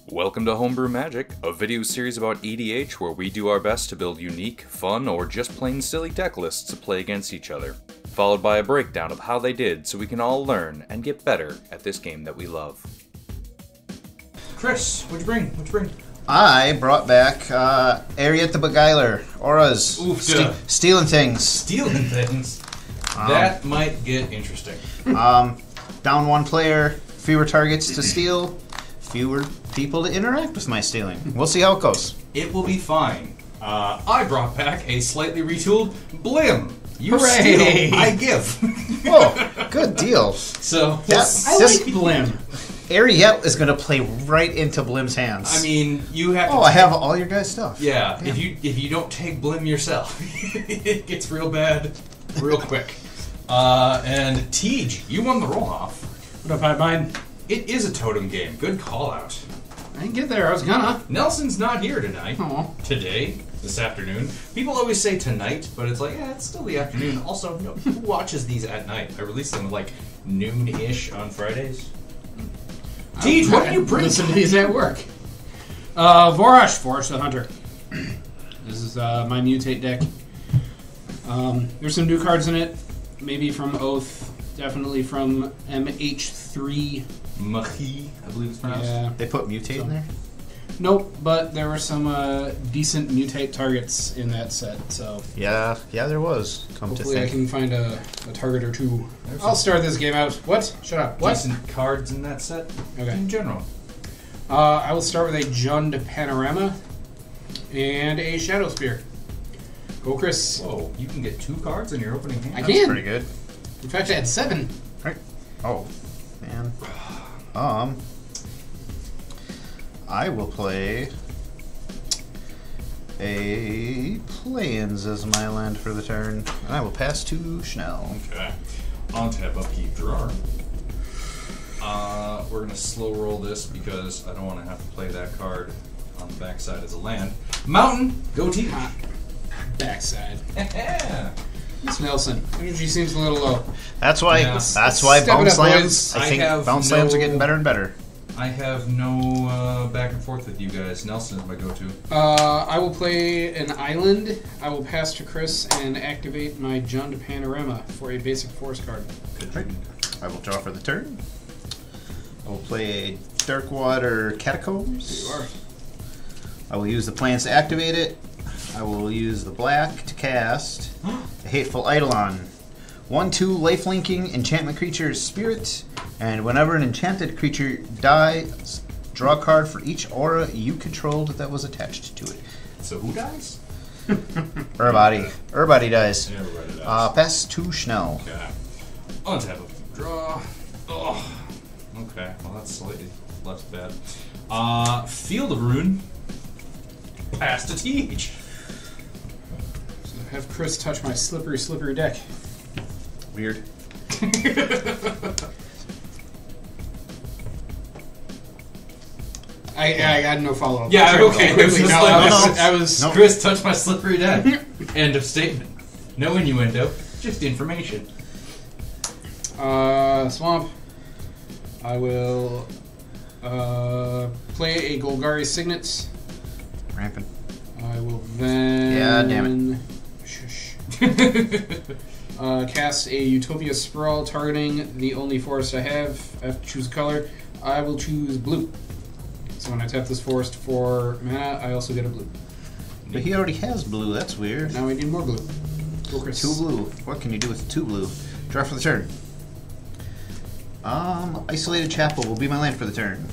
Welcome to Homebrew Magic, a video series about EDH where we do our best to build unique, fun, or just plain silly deck lists to play against each other, followed by a breakdown of how they did so we can all learn and get better at this game that we love. Chris, what'd you bring? I brought back Eriette the Beguiler, Auras, Oof, stealing things. Stealing things? That might get interesting. Down one player, fewer targets to steal, fewer people to interact with my stealing. We'll see how it goes. It will be fine. I brought back a slightly retooled Blim. You Hooray! steal, I give. Oh, good deal. So, I like Blim. Eriette is going to play right into Blim's hands. I mean, you have to... I have all your guys' stuff. Yeah, Damn. if you don't take Blim yourself, it gets real bad real quick. And Tej, you won the roll-off. What up, High Mind? It is a totem game. Good call-out. I didn't get there. I was gonna. Nelson's not here tonight. Aw. Today, this afternoon. People always say tonight, but it's like, yeah, it's still the afternoon. Also, no, who watches these at night? I release them at like noon-ish on Fridays. Tej, what do you bring? Listen to these at work. Vorosh the Hunter. This is my mutate deck. There's some new cards in it. Maybe from Oath. Definitely from MH3. Machi, I believe it's pronounced. Yeah. They put mutate in there? Nope, but there were some decent mutate targets in that set, so... Yeah, there was. Hopefully I can find a target or two. There's I'll start this game out. What? Shut up. What? Decent cards in that set. Okay. In general. I will start with a Jund Panorama and a Shadow Spear. Go, Chris. Whoa, you can get 2 cards in your opening hand? I That's can. pretty good. In fact, I had 7. Right. Oh, man. I will play a Plains as my land for the turn, and I will pass to Schnell. Okay. On tap, upkeep, drawer. We're going to slow roll this because I don't want to have to play that card on the backside as a land. Mountain, go Tej. Backside. Yeah. Miss Nelson. Energy seems a little low. That's why. Yeah. That's why Step it bounce up, lands. boys. I think I have bounce lands are no- getting better and better. I have no back and forth with you guys. Nelson is my go-to. I will play an island. I will pass to Chris and activate my Jund Panorama for a basic force card. Right. I will draw for the turn. I will play a Darkwater Catacombs. You are. I will use the plants to activate it. I will use the black to cast a Hateful Eidolon. 1/2 lifelinking enchantment creature's spirit, and whenever an enchanted creature dies, draw a card for each aura you controlled that was attached to it. So who dies? Everybody dies. Everybody dies. Pass to Schnell. Okay. On tap, upkeep, draw. Oh. Okay, well that's slightly less bad. Field of Ruin. Pass to Tej. So have Chris touch my slippery deck. Weird. I got no follow-up. Yeah, Sure, okay. quickly. It was just No, like, I was Nope. Chris touched my slippery deck. End of statement. No innuendo, just information. Swamp. I will play a Golgari Signet. Rampant. I will then... Yeah, damn it. Shush. Cast a Utopia Sprawl targeting the only forest I have. I have to choose a color. I will choose blue. So when I tap this forest for mana, I also get a blue. But he already has blue. That's weird. Now we need more blue. Go, Chris. 2 blue. What can you do with 2 blue? Draw for the turn. Isolated Chapel will be my land for the turn.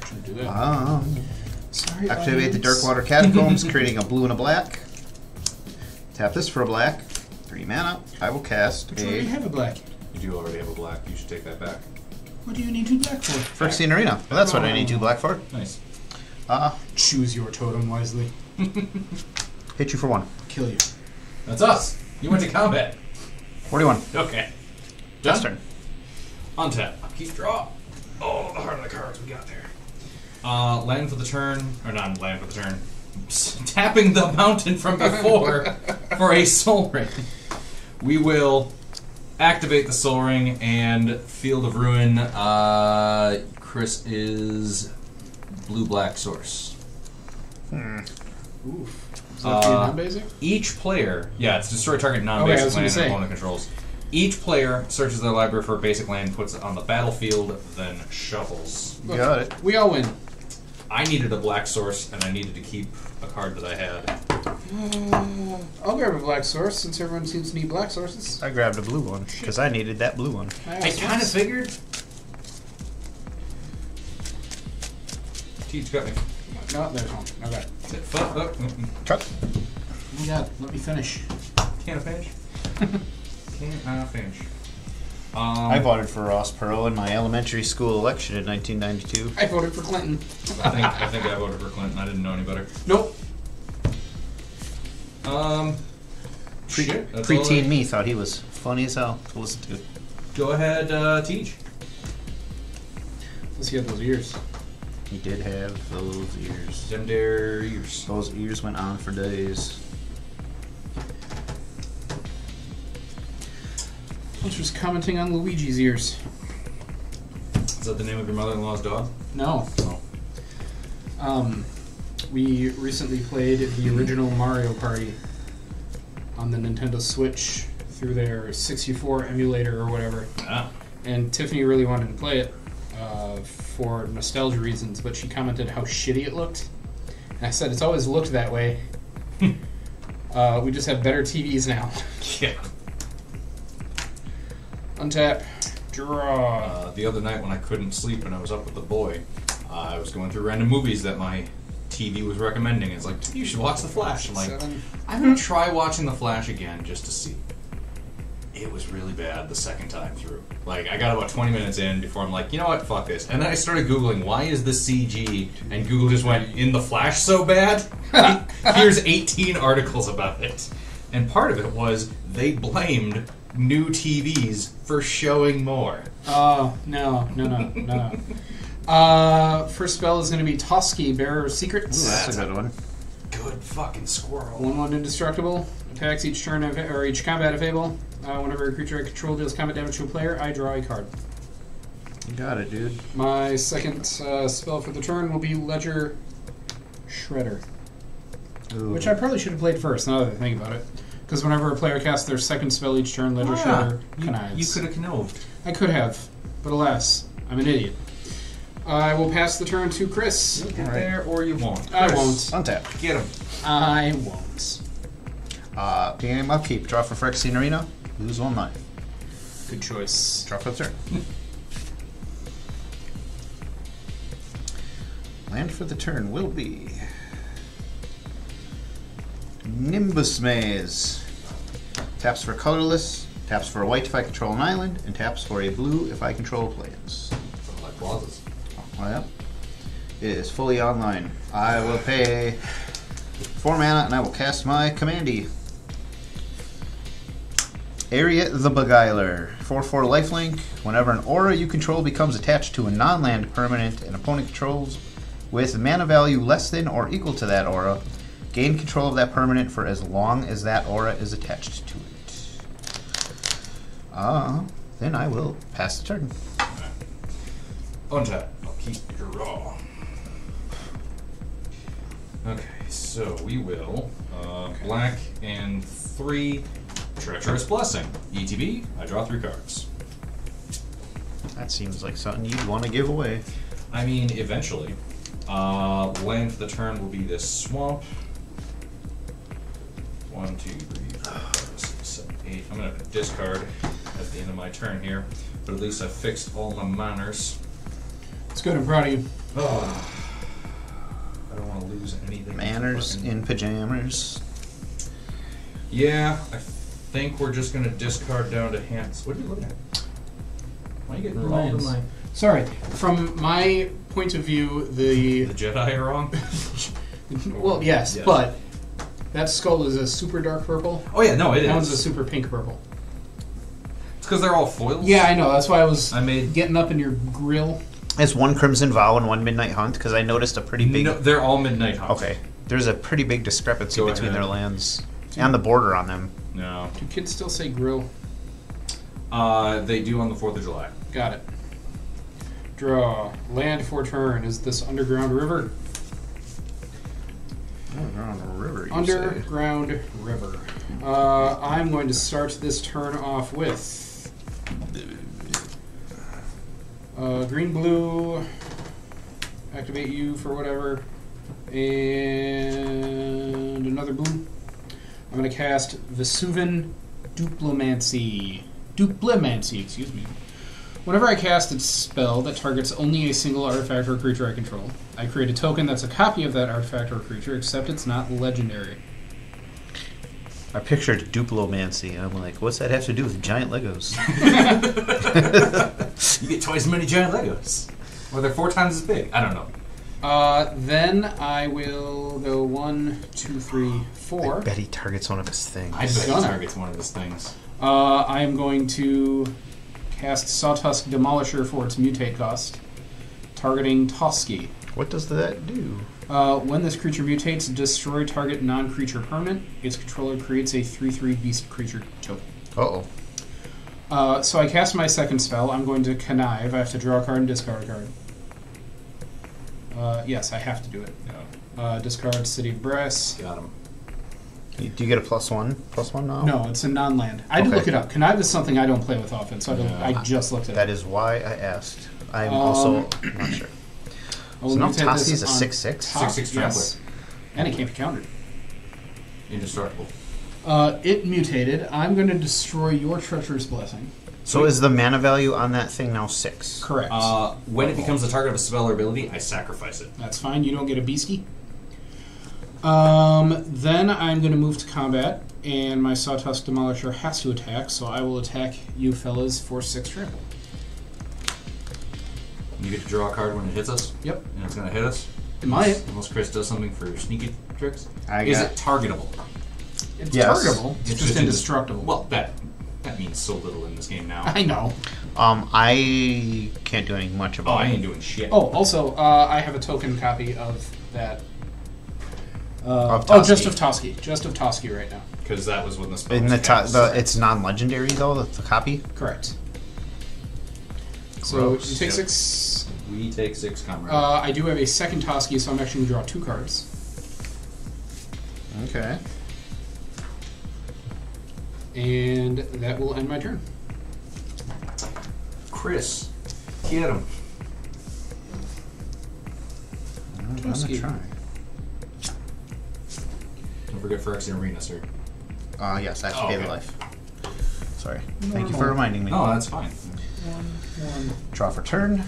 Shouldn't do that. Sorry, Activate the audience. Darkwater Catacombs, creating a blue and a black. Tap this for a black. 3 mana. I will cast But you already a have a black. You do already have a black. You should take that back. What do you need 2 black for? Phyrexian Arena. Well, that's what I need 2 black for. Nice. Choose your totem wisely. Hit you for 1. Kill you. That's us. You went to combat. 41. Okay. That's Done. turn. Untap. Keep draw. Oh, the heart of the cards we got there. Land for the turn. Or not land for the turn. Tapping the mountain from before for a soul ring. We will activate the Soul Ring and Field of Ruin. Chris is blue-black source. Oof. Is that the non-basic? Each player, it's destroy target Okay, I non-basic was gonna land say. opponent controls. Each player searches their library for a basic land, puts it on the battlefield, then shuffles. You got it. We all win. I needed a black source, and I needed to keep a card that I had. I'll grab a black source since everyone seems to need black sources. I grabbed a blue one because I needed that blue one. I kind of figured. Teach got me. No, there's one. Okay. Chuck. Oh my god, let me finish. Can I finish? Can I finish? I voted for Ross Perot in my elementary school election in 1992. I voted for Clinton. I think I voted for Clinton. I didn't know any better. Nope. Shit, that's all Preteen me thought he was funny as hell to listen to. Go ahead, teach. Let's get those ears. He did have those ears. Them there ears. Those ears went on for days. I was just commenting on Luigi's ears. Is that the name of your mother-in-law's dog? No. Oh. We recently played the original Mario Party on the Nintendo Switch through their 64 emulator or whatever. Ah. And Tiffany really wanted to play it for nostalgia reasons, but she commented how shitty it looked. And I said, it's always looked that way. We just have better TVs now. Yeah. Untap. Draw. The other night when I couldn't sleep and I was up with the boy, I was going through random movies that my TV was recommending. It's like, you should watch The Flash. I'm like, 7. I'm going to try watching The Flash again just to see. It was really bad the second time through. Like, I got about 20 minutes in before I'm like, you know what, fuck this. And then I started Googling, why is this CG? And Google just went, in The Flash so bad? Here's 18 articles about it. And part of it was they blamed new TVs for showing more. Oh, no. First spell is going to be Toski, Bearer of Secrets. Ooh, that's a good one. Good fucking squirrel. 1/1 indestructible. Attacks each turn or each combat fable. Whenever a creature I control deals combat damage to a player, I draw a card. You got it, dude. My second spell for the turn will be Ledger Shredder. Ooh. Which I probably should have played first, now that I think about it. Because whenever a player casts their second spell each turn, Ledger Shredder connives. You could have connived. I could have, but alas, I'm an idiot. I will pass the turn to Chris. You'll get there or you won't. I Chris, won't. Untap. Get him. I won't. Beginning of upkeep. Draw for Phyrexian Arena. Lose 1 life. Good choice. Draw for the turn. Land for the turn will be Nimbus Maze. Taps for colorless, taps for a white if I control an island, and taps for a blue if I control planes. Like clauses. Oh, yeah. It is fully online. I will pay 4 mana and I will cast my commandy. Eriette the Beguiler. 4/4 lifelink. Whenever an aura you control becomes attached to a non-land permanent an opponent controls with mana value less than or equal to that aura, gain control of that permanent for as long as that aura is attached to it. Then I will pass the turn. Untap. I'll keep your raw. Okay, so we will black and 3 Treacherous Blessing. ETB, I draw 3 cards. That seems like something you'd want to give away. I mean, eventually. Land for the turn will be this swamp. 1, 2, 3, 4, 5, 6, 7, 8. I'm going to discard at the end of my turn here, but at least I fixed all my minors. It's good, I'm proud of you. Oh, I don't want to lose anything. Manners in pajamas. Yeah, I think we're just going to discard down to hands. What are you looking at? Why are you getting involved in my... Sorry, from my point of view, the Jedi are wrong? well, yes, but that skull is a super dark purple. Oh yeah, no, it is. That one's a super pink purple. It's because they're all foils? Yeah, I know. That's why I was made getting up in your grill. It's 1 Crimson Vow and 1 Midnight Hunt, because I noticed a pretty big... No, they're all Midnight Hunt. Okay. There's a pretty big discrepancy Go between ahead. their lands. And the border on them. No. Do kids still say grill? They do on the 4th of July. Got it. Draw. Land for turn. Is this Underground River? Underground River, you say? Underground River. I'm going to start this turn off with green, blue, activate you for whatever, and another blue. I'm going to cast Vesuvan Duplimancy, excuse me. Whenever I cast its spell that targets only a single artifact or creature I control, I create a token that's a copy of that artifact or creature, except it's not legendary. I pictured Duplomancy, and I'm like, what's that have to do with giant Legos? You get twice as many giant Legos. Or they're 4 times as big. I don't know. Then I will go 1, 2, 3, 4. I bet he targets one of his things. I bet he Gonna. targets one of his things. I am going to cast Sawtusk Demolisher for its mutate cost, targeting Toski. What does that do? When this creature mutates, destroy target non-creature permanent. Its controller creates a 3/3 beast creature token. Uh-oh. So I cast my second spell. I'm going to connive. I have to draw a card and discard a card. Yes, I have to do it. Discard City of Brass. Got him. Do you get a +1? +1 now? No, it's a non-land. I had to Okay. look it up. Connive is something I don't play with often, so I just looked at That it. is why I asked. I'm also not sure. I will So now mutate Toski this is a on 6/6? top, 6/6 yes. And it can't be countered. Indestructible. It mutated. I'm going to destroy your Treacherous Blessing. So is the mana value on that thing now 6? Correct. When it becomes the target of a spell or ability, I sacrifice it. That's fine. You don't get a beastie. Then I'm going to move to combat, and my Sawtusk Demolisher has to attack, so I will attack you fellas for 6 trample. You get to draw a card when it hits us, Yep. and it's going to hit us. It might. Unless Chris does something for sneaky tricks. I Is got- it targetable? It's Yes. targetable. It's just indestructible. Well, that means so little in this game now. I know. I can't do anything much Oh, about I it. ain't doing shit. Oh, also, I have a token copy of that. Of Just Toski. of Toski. Just of Toski right now. Because that was when the spell In was the cast. it's non-legendary though, the copy? Correct. So Gross. you take Yep. 6. We take 6, comrade. I do have a second Toski, so I'm actually going to draw 2 cards. Okay. And that will end my turn. Chris, get him. I'm Toski. gonna Don't forget Phyrexian Arena, sir. try. Yes, I have to Oh, pay okay. the life. Sorry. Thank you for Normal. reminding me. Oh, that's fine. 1. Draw for turn.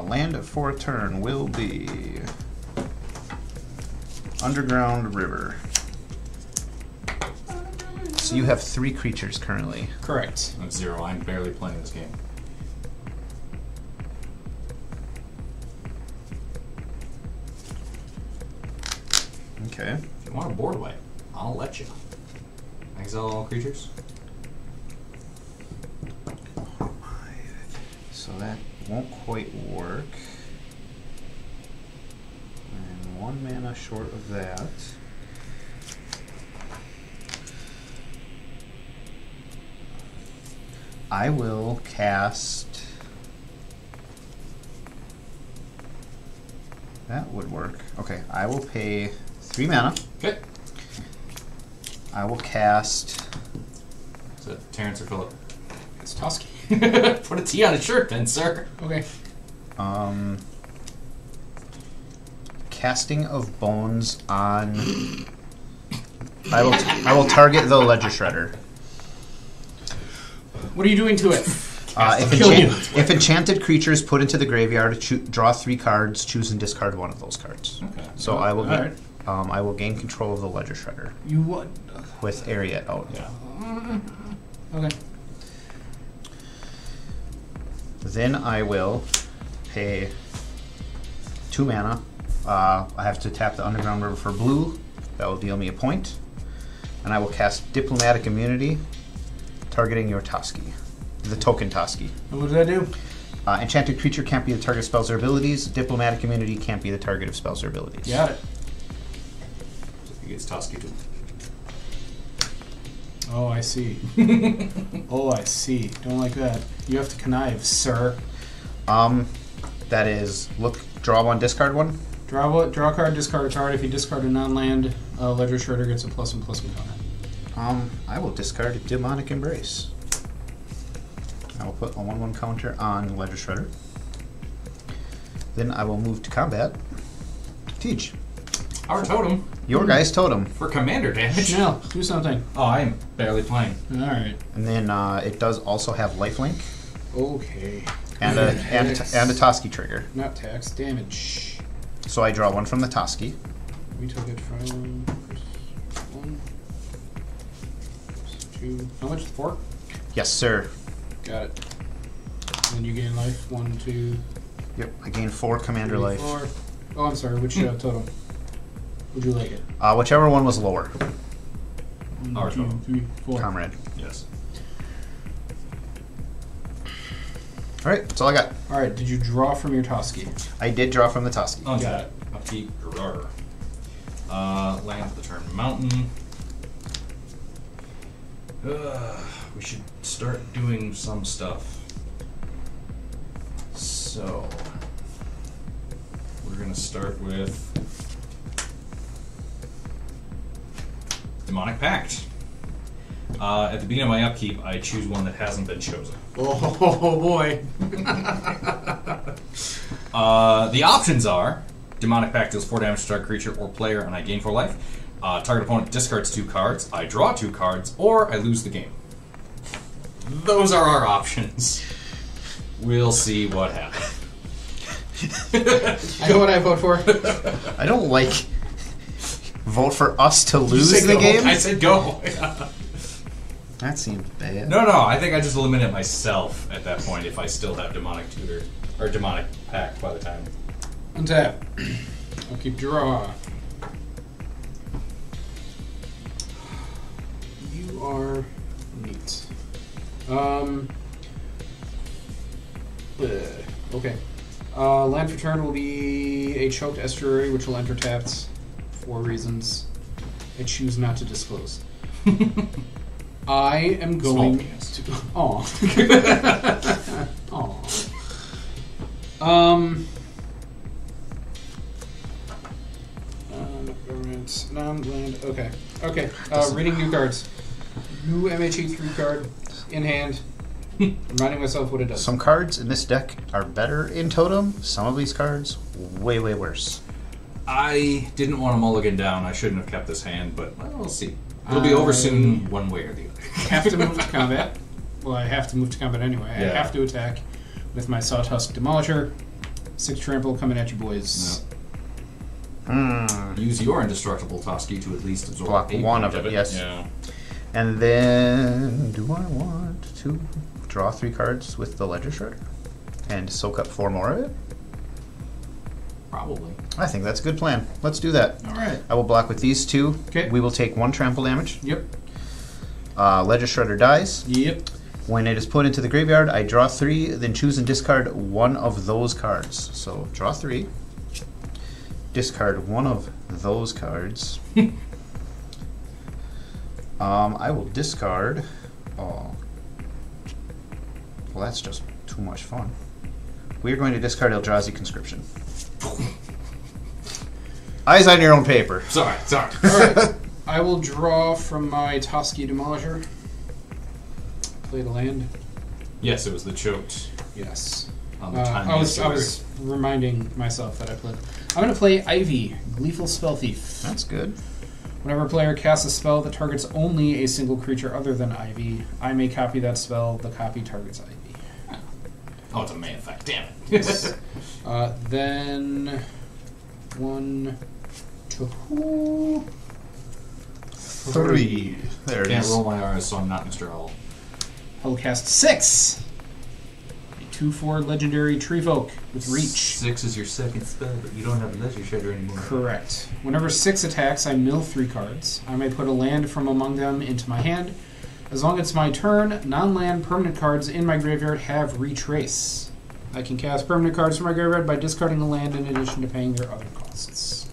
Land for a turn will be Underground River. So you have 3 creatures currently. Correct. That's 0. I'm barely playing this game. Okay. If you want a board wipe, I'll let you. Exile all creatures. So that won't quite work. And 1 mana short of that. I will cast. That would work. Okay, I will pay 3 mana. Okay. I will cast. Is it Terrence or Philip? It's Toski. Put a T on his shirt then, sir. Okay. Casting of Bones on. I will target the Ledger Shredder. What are you doing to it? If, Kill you. if enchanted creatures put into the graveyard, draw 3 cards, choose and discard one of those cards. Okay. So I will get. Alright. I will gain control of the Ledger Shredder You what? with Eriette out. Yeah. Okay. Then I will pay 2 mana. I have to tap the Underground River for blue. That will deal me a point. And I will cast Diplomatic Immunity, targeting your Toski. The token Toski. And what did I do? Enchanted creature can't be the target of spells or abilities. Diplomatic Immunity can't be the target of spells or abilities. Got it. He gets Toski too. Oh, I see. Oh, I see. Don't like that. You have to connive, sir. That is, look, draw one, discard one. Draw a card, discard a card. If you discard a non-land, Ledger Shredder gets a +1/+1 counter. I will discard Demonic Embrace. I will put a 1/1 counter on Ledger Shredder. Then I will move to combat. Teach. Our totem. Your guy's totem. For commander damage. Chanel, do something. Oh, I am barely playing. Alright. And then it does also have lifelink Okay. and a Toski trigger. Not tax, damage. So I draw one from the Toski. We took it from 1, 2. How much? 4? Yes, sir. Got it. Then you gain life. 1, 2. Yep, I gain 4 commander 3, life. 4. Oh, I'm sorry. Which totem? Would you like it? Whichever one was lower. 1, Our 2, totem. 3, 4. Comrade. Yes. Alright, that's all I got. Alright, did you draw from your Toski? I did draw from the Toski. On Got that. Upkeep. Drawer. Land for the turn. Mountain. We should start doing some stuff. So, we're going to start with Demonic Pact. At the beginning of my upkeep, I choose one that hasn't been chosen. Oh boy. The options are Demonic Pact deals 4 damage to target creature or player, and I gain 4 life. Target opponent discards 2 cards, I draw 2 cards, or I lose the game. Those are our options. We'll see what happens. I know what I vote for. I don't like vote for us to lose You said the go. game. I said go. That seems bad. No, I think I just eliminate myself at that point if I still have Demonic Tutor or Demonic Pact by the time. Untap. I'll keep draw. You are neat. Okay. Land for turn will be a choked estuary, which will enter tapped for reasons I choose not to disclose. I am going to. Government, non-land. Okay. Reading new cards. New MHE3 card in hand. Reminding myself what it does. Some cards in this deck are better in Totem. Some of these cards, way, way worse. I didn't want to mulligan down. I shouldn't have kept this hand, but we'll see. It'll be over soon, one way or the other. Have to move to combat. Well, I have to move to combat anyway. Yeah. I have to attack with my Sawtusk Demolisher. 6 trample coming at you, boys. Use your indestructible Toski to at least absorb Block a one point of it, yes. Yeah. And then, do I want to draw 3 cards with the Ledger Shredder and soak up 4 more of it? Probably. I think that's a good plan. Let's do that. All right. I will block with these 2. Okay. We will take 1 trample damage. Yep. Ledger Shredder dies. Yep. When it is put into the graveyard, I draw 3, then choose and discard 1 of those cards. So draw 3, discard 1 of those cards. I will discard. Oh, well, that's just too much fun. We are going to discard Eldrazi Conscription. Eyes on your own paper. Sorry. All right. I will draw from my Toski Demolisher. Play the land. Yes, it was the choked Yes. on the I was reminding myself that I played. I'm going to play Ivy, Gleeful Spell Thief. That's good. Whenever a player casts a spell that targets only a single creature other than Ivy, I may copy that spell. The copy targets Ivy. Oh, it's a main effect. Damn it. Then 1, 2, 3. There it Can't is. roll my R's, so I'm not Mr. Owl. I will cast 6. A 2/4 legendary tree folk with reach. 6 is your second spell, but you don't have Ledger Shredder anymore. Correct. Whenever 6 attacks, I mill 3 cards. I may put a land from among them into my hand. As long as it's my turn, non-land permanent cards in my graveyard have retrace. I can cast permanent cards from my graveyard by discarding a land in addition to paying their other costs.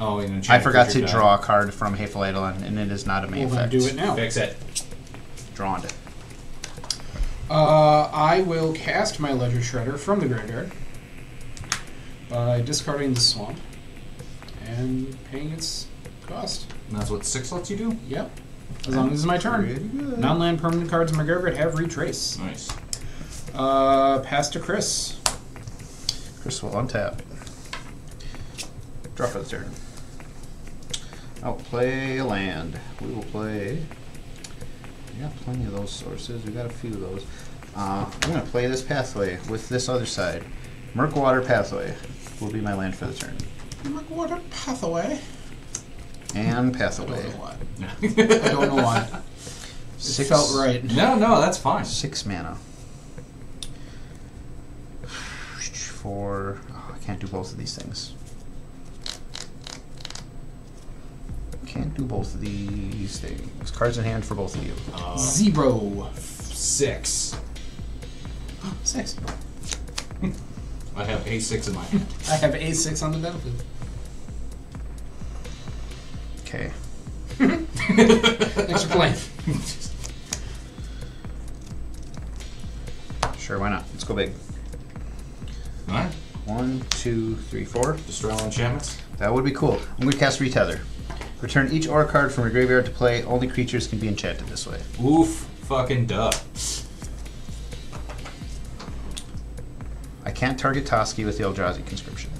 Oh, and I forgot to draw a card from Hateful Eidolon, and it is not a main effect. do it now. Fix it. Drawn it. I will cast my Ledger Shredder from the graveyard by discarding the swamp and paying its cost. And that's what 6 lets you do? Yep. As long as it's my turn. Non-land permanent cards in my graveyard have retrace. Nice. Pass to Chris. Chris will untap. Draw for the turn. I'll play a land. We will play... We got plenty of those sources. We got a few of those. I'm going to play this pathway with this other side. Murkwater Pathway will be my land for the turn. Murkwater Pathway? And I Pathway. don't know why. I don't know why. It felt right. No, that's fine. 6 mana. For... Oh, I can't do both of these things. Can't do both of these things. Cards in hand for both of you. 0. 6. 6. I have A6 in my hand. I have A6 on the battlefield. Okay. Thanks for playing. Sure, why not? Let's go big. Alright. 1, 2, 3, 4. Destroy all enchantments. That would be cool. I'm going to cast Retether. Return each aura card from your graveyard to play. Only creatures can be enchanted this way. Oof. Fucking duh. I can't target Toski with the Eldrazi Conscription.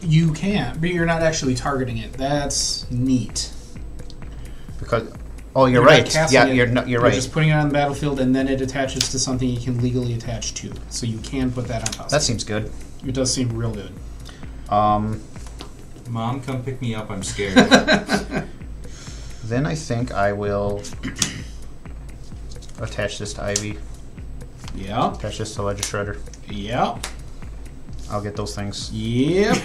You can, but you're not actually targeting it. That's neat. Because... Oh, you're not right. casting Yeah, it, you're right. just putting it on the battlefield, and then it attaches to something you can legally attach to. So you can put that on top. That seems good. It does seem real good. Mom, come pick me up. I'm scared. Then I think I will attach this to Ivy. Yeah. Attach this to Ledger Shredder. Yeah. I'll get those things. Yep.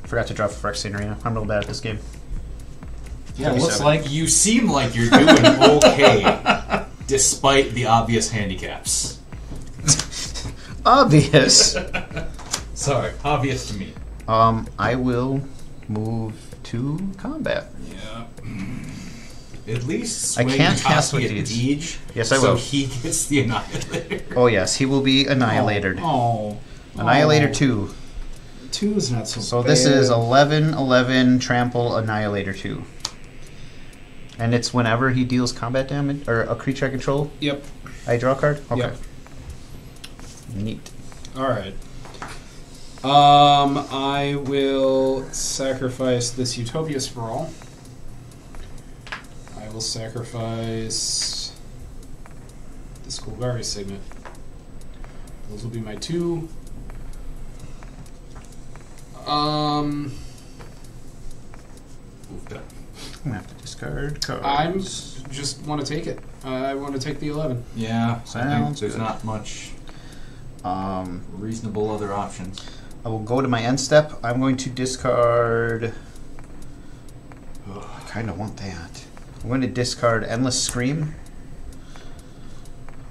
Forgot to drop for Phyrexian Arena. I'm real bad at this game. Yeah, it looks 57. like You seem like you're doing okay, despite the obvious handicaps. Obvious. Sorry, obvious to me. I will move to combat. Yeah. At least I swing can't cast Toski with at these. Deej, Yes, I so will. he gets the Annihilator. Oh yes, he will be annihilated. Oh. Annihilator Oh. 2. 2 is not so So bad. this is 11/11 trample Annihilator 2. And it's whenever he deals combat damage or a creature I control, Yep. I draw a card. Okay. Yep. Neat. Alright. I will sacrifice this Utopia Sprawl. I will sacrifice this Golgari Signet. Those will be my 2. Oofed up. I'm gonna have to discard cards. I'm just want to take it. I want to take the 11. Yeah, I think Sounds there's good. not much reasonable other options. I will go to my end step. I'm going to discard. Oh, I kind of want that. I'm going to discard Endless Scream.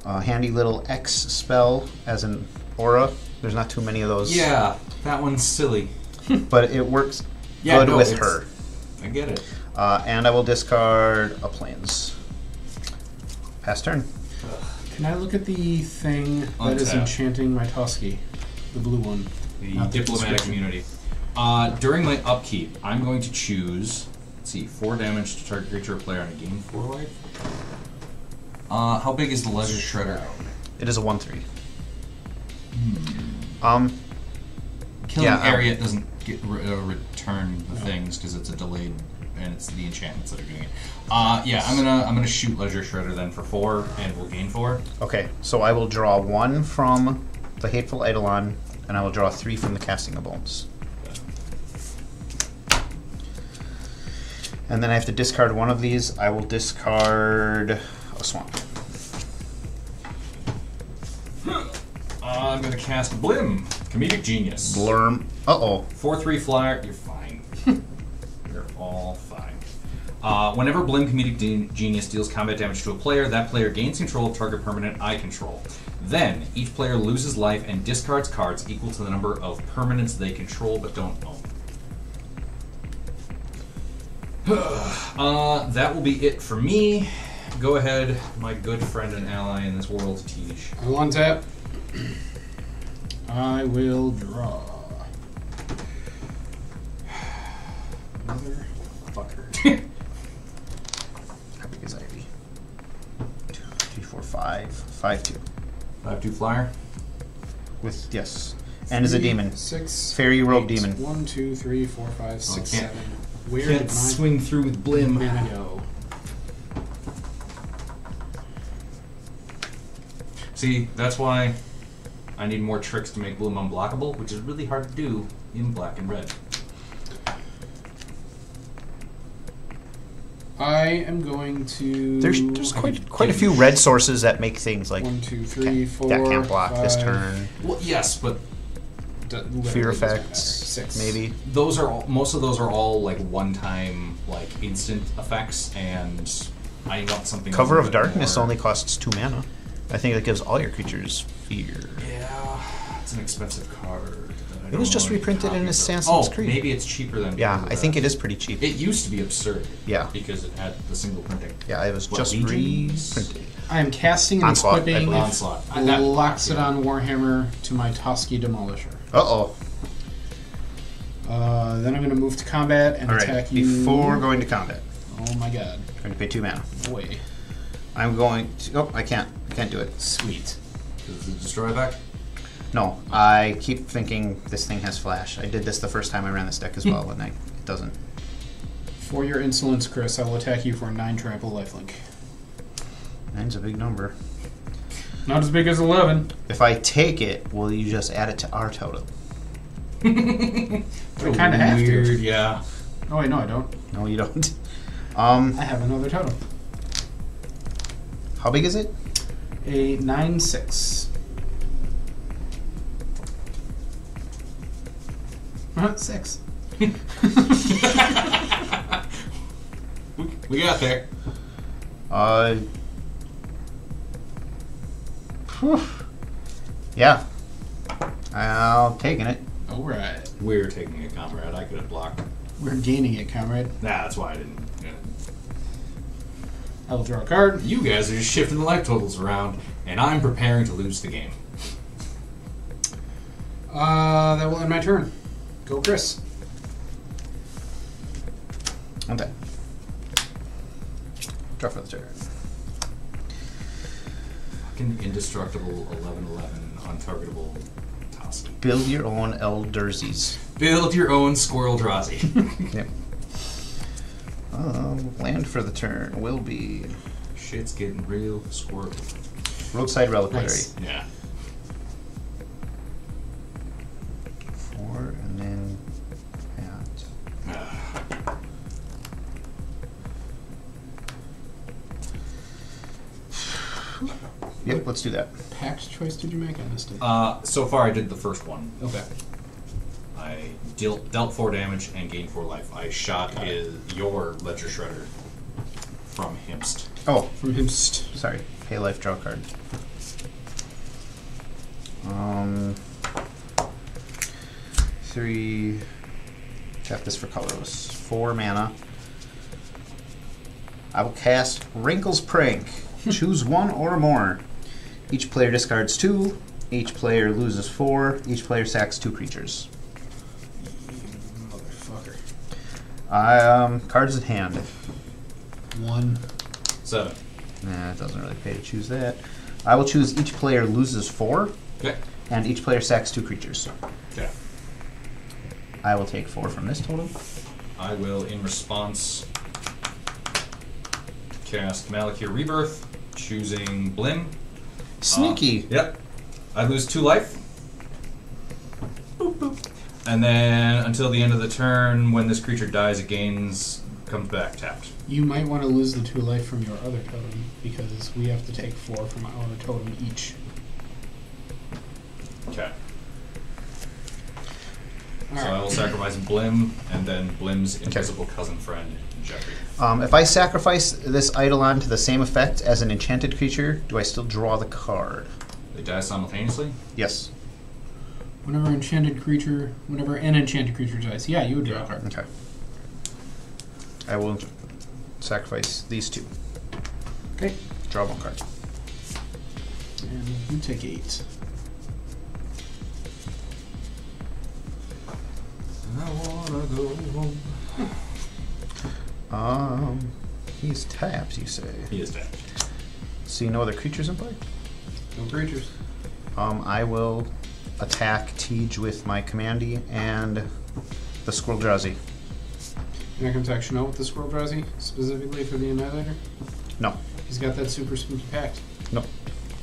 A handy little X spell as an aura. There's not too many of those. Yeah, that one's silly. But it works Yeah, good no, with it's- her. I get it. And I will discard a Plains. Pass turn. Can I look at the thing that is Untap. enchanting my Toski? The blue one. The Not the diplomatic description. community. During my upkeep, I'm going to choose, let's see, 4 damage to target creature or player on a gain 4 life. How big is the Ledger Shredder? It is a 1/3. Killing Yeah, Eriette doesn't get return the things because it's a delayed, and it's the enchantments that are doing it. Yeah, I'm gonna shoot Ledger Shredder then for 4, and we'll gain 4. Okay, so I will draw 1 from the Hateful Eidolon, and I will draw 3 from the Casting of Bones. And then I have to discard one of these. I will discard a Swamp. I'm gonna cast Blim, Comedic Genius. Blurm. Uh-oh. 4/3 flyer. You're fine. You're all fine. Whenever Blim Comedic Genius deals combat damage to a player, that player gains control of target permanent I control. Then, each player loses life and discards cards equal to the number of permanents they control but don't own. That will be it for me. Go ahead, my good friend and ally in this world, Tej. I will untap. I will draw. Motherfucker. How big is Ivy? 2, 3, 4, 5. 5-2. 5-2 flyer. With yes. And is a demon. 6. Fairy rogue 8. demon. 1, 2, 3, 4, 5, 6, 7. Where Can't did my swing through with Blim. mana go? See, that's why I need more tricks to make Blim unblockable, which is really hard to do in black and red. I am going to. There's quite a few red sources that make things like 1, 2, 3, 4. that can't block 5, this turn. Well, yes, but Fear doesn't matter. effects, 6. maybe. those are all, most of those are all like one-time, like instant effects, and I want something. Cover a of little bit Darkness more. only costs 2 mana. I think that gives all your creatures fear. Yeah, it's an expensive card. It was just reprinted in Assassin's Oh, Creed. maybe it's cheaper than. Yeah, because of I think that. it is pretty cheap. It used to be absurd. Yeah. Because it had the single printing. Yeah, it was What, just Legions? reprinted. I am casting and Onslaught, I equipping believe. Onslaught. Loxodon Warhammer to my Toski Demolisher. Uh-oh. Then I'm going to move to combat and All attack right, you. before going to combat, Oh my god. I'm going to pay 2 mana. Boy. I'm going to... Oh, I can't do it. Sweet. Is it destroy back? No, I keep thinking this thing has flash. I did this the first time I ran this deck as well, and it doesn't. For your insolence, Chris, I will attack you for 9 trample lifelink. 9's a big number. Not as big as 11. If I take it, will you just add it to our total? But I kind of have Weird, to. yeah. Oh wait, no, I don't. No, you don't. I have another totem. How big is it? A 9/6. 6. We got there. Whew. Yeah. I'm taking it. Alright. We're taking a comrade. I could have blocked. We're gaining it, comrade. Nah, that's why I didn't. I will draw a card. You guys are just shifting the life totals around, and I'm preparing to lose the game. That will end my turn. Go, Chris. Okay. Draw for the turn. Fucking indestructible 11/11 untargetable Toski. Build your own Elderzies. Build your own Squirrel Drazi. Yep. Land for the turn will be Shit's getting real squirrel. Roadside Reliquary. Nice. Yeah. 4 and then that. Yep, let's do that. Pact choice did you make? I missed it. So far I did the first one. Okay. I dealt 4 damage and gained 4 life. I shot your Ledger Shredder from Himst. Oh, From him. sorry. Pay life, draw card. 3. Tap this for colorless. 4 mana. I will cast Wrinkle's Prank. Choose 1 or more. Each player discards 2. Each player loses 4. Each player sacks 2 creatures. Motherfucker. Cards in hand. 1. 7. Nah, it doesn't really pay to choose that. I will choose each player loses 4, Okay. and each player sacks 2 creatures. Okay. I will take 4 from this total. I will, in response, cast Malakir Rebirth, choosing Blim. Sneaky. Yep. I lose 2 life. Boop, boop. And then until the end of the turn, when this creature dies, it comes back tapped. You might want to lose the 2 life from your other totem because we have to take 4 from our totem each. Okay. All So I will sacrifice Blim and then Blim's invisible cousin friend, Jeffrey. If I sacrifice this Eidolon to the same effect as an enchanted creature, do I still draw the card? They die simultaneously? Yes. Whenever an enchanted creature dies, yeah, you would draw a card. Okay. I will sacrifice these 2. Okay. Draw 1 card. And you take 8. I wanna go home. He's tapped, you say. He is dead. See no other creatures in play? No creatures. I will attack Tej with my Commandy and the Squirrel Drowsy. You're not going to attack Chanel with the Squirrel Drowsy, specifically for the Annihilator? No. He's got that super spooky pact. No.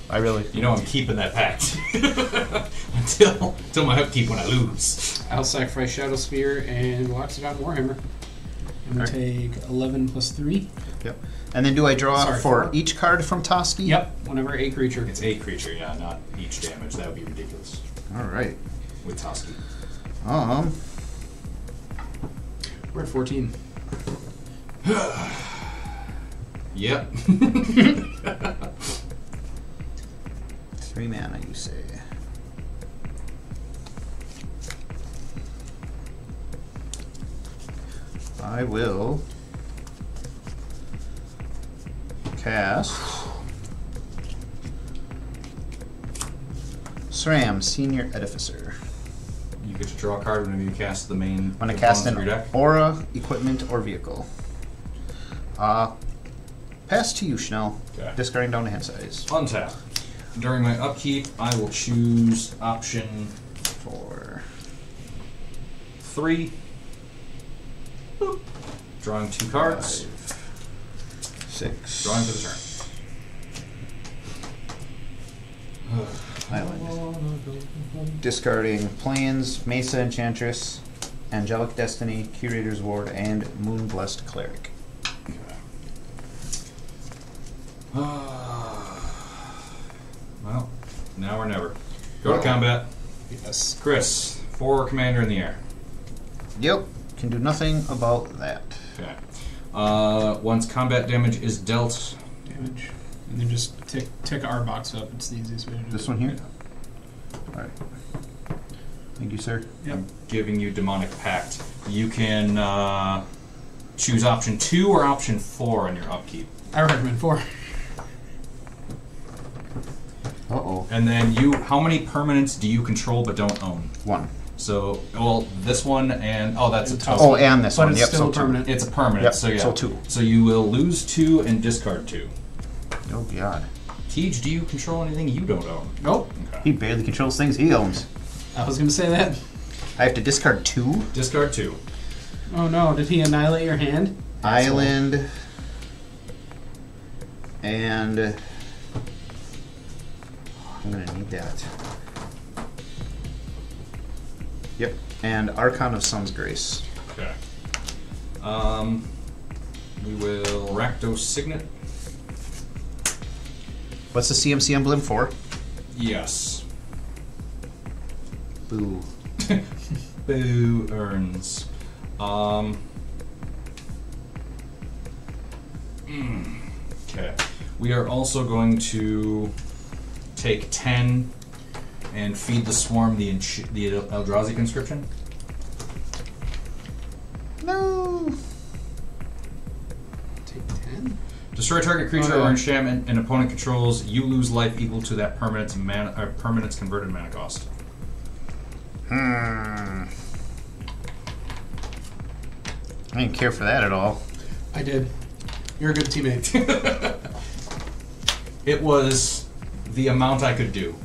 I really... You know I'm keeping that pact. until my upkeep when I lose. I'll sacrifice Shadow Spear and Loxodon Warhammer. And we'll take 11 plus 3. Yep. And then do I draw Sorry, for 4? each card from Toski? Yep, whenever a creature. It's a creature, yeah, not each damage. That would be ridiculous. Alright. With Toski. We're at 14. Yep. 3 mana, you say. I will cast SRAM, Senior Edificer. You get to draw a card whenever you cast the main When I cast components of your an deck. aura, equipment, or vehicle. Pass to you, Schnell. Okay. Discarding down to hand size. Untap. During my upkeep, I will choose option 4. 3. Boop. Drawing 2 cards. 6. Drawing for the turn. Island. Discarding Plains, Mesa Enchantress, Angelic Destiny, Curator's Ward, and Moon Blessed Cleric. Well, now or never. Go to combat. Yes. Chris, 4 commander in the air. Yep. Can do nothing about that. Okay. Once combat damage is dealt. Damage. And then just tick our box up. It's the easiest way to do it. This one here? Alright. Thank you, sir. Yep. I'm giving you Demonic Pact. You can choose option 2 or option 4 on your upkeep. I recommend 4. Uh-oh. And then how many permanents do you control but don't own? 1. So, well, this one and, that's a And total. Oh, and this But one. it's Yep, still so 2. permanent. It's a permanent, Yep, so yeah. so 2. So you will lose 2 and discard 2. Oh, God. Tej, do you control anything you don't own? Nope. Okay. He barely controls things he owns. I was going to say that. I have to discard 2. Discard 2. Oh no, did he annihilate your hand? Island. And... I'm going to need that. Yep. And Archon of Sun's Grace. Okay. We will Rakdos Signet. What's the CMC emblem for? Yes. Boo. Boo earns. Okay. We are also going to take 10 and feed the swarm the Eldrazi conscription. No. Take 10? Destroy target creature or enchantment an opponent controls. You lose life equal to that permanent's converted mana cost. I didn't care for that at all. I did. You're a good teammate. It was the amount I could do.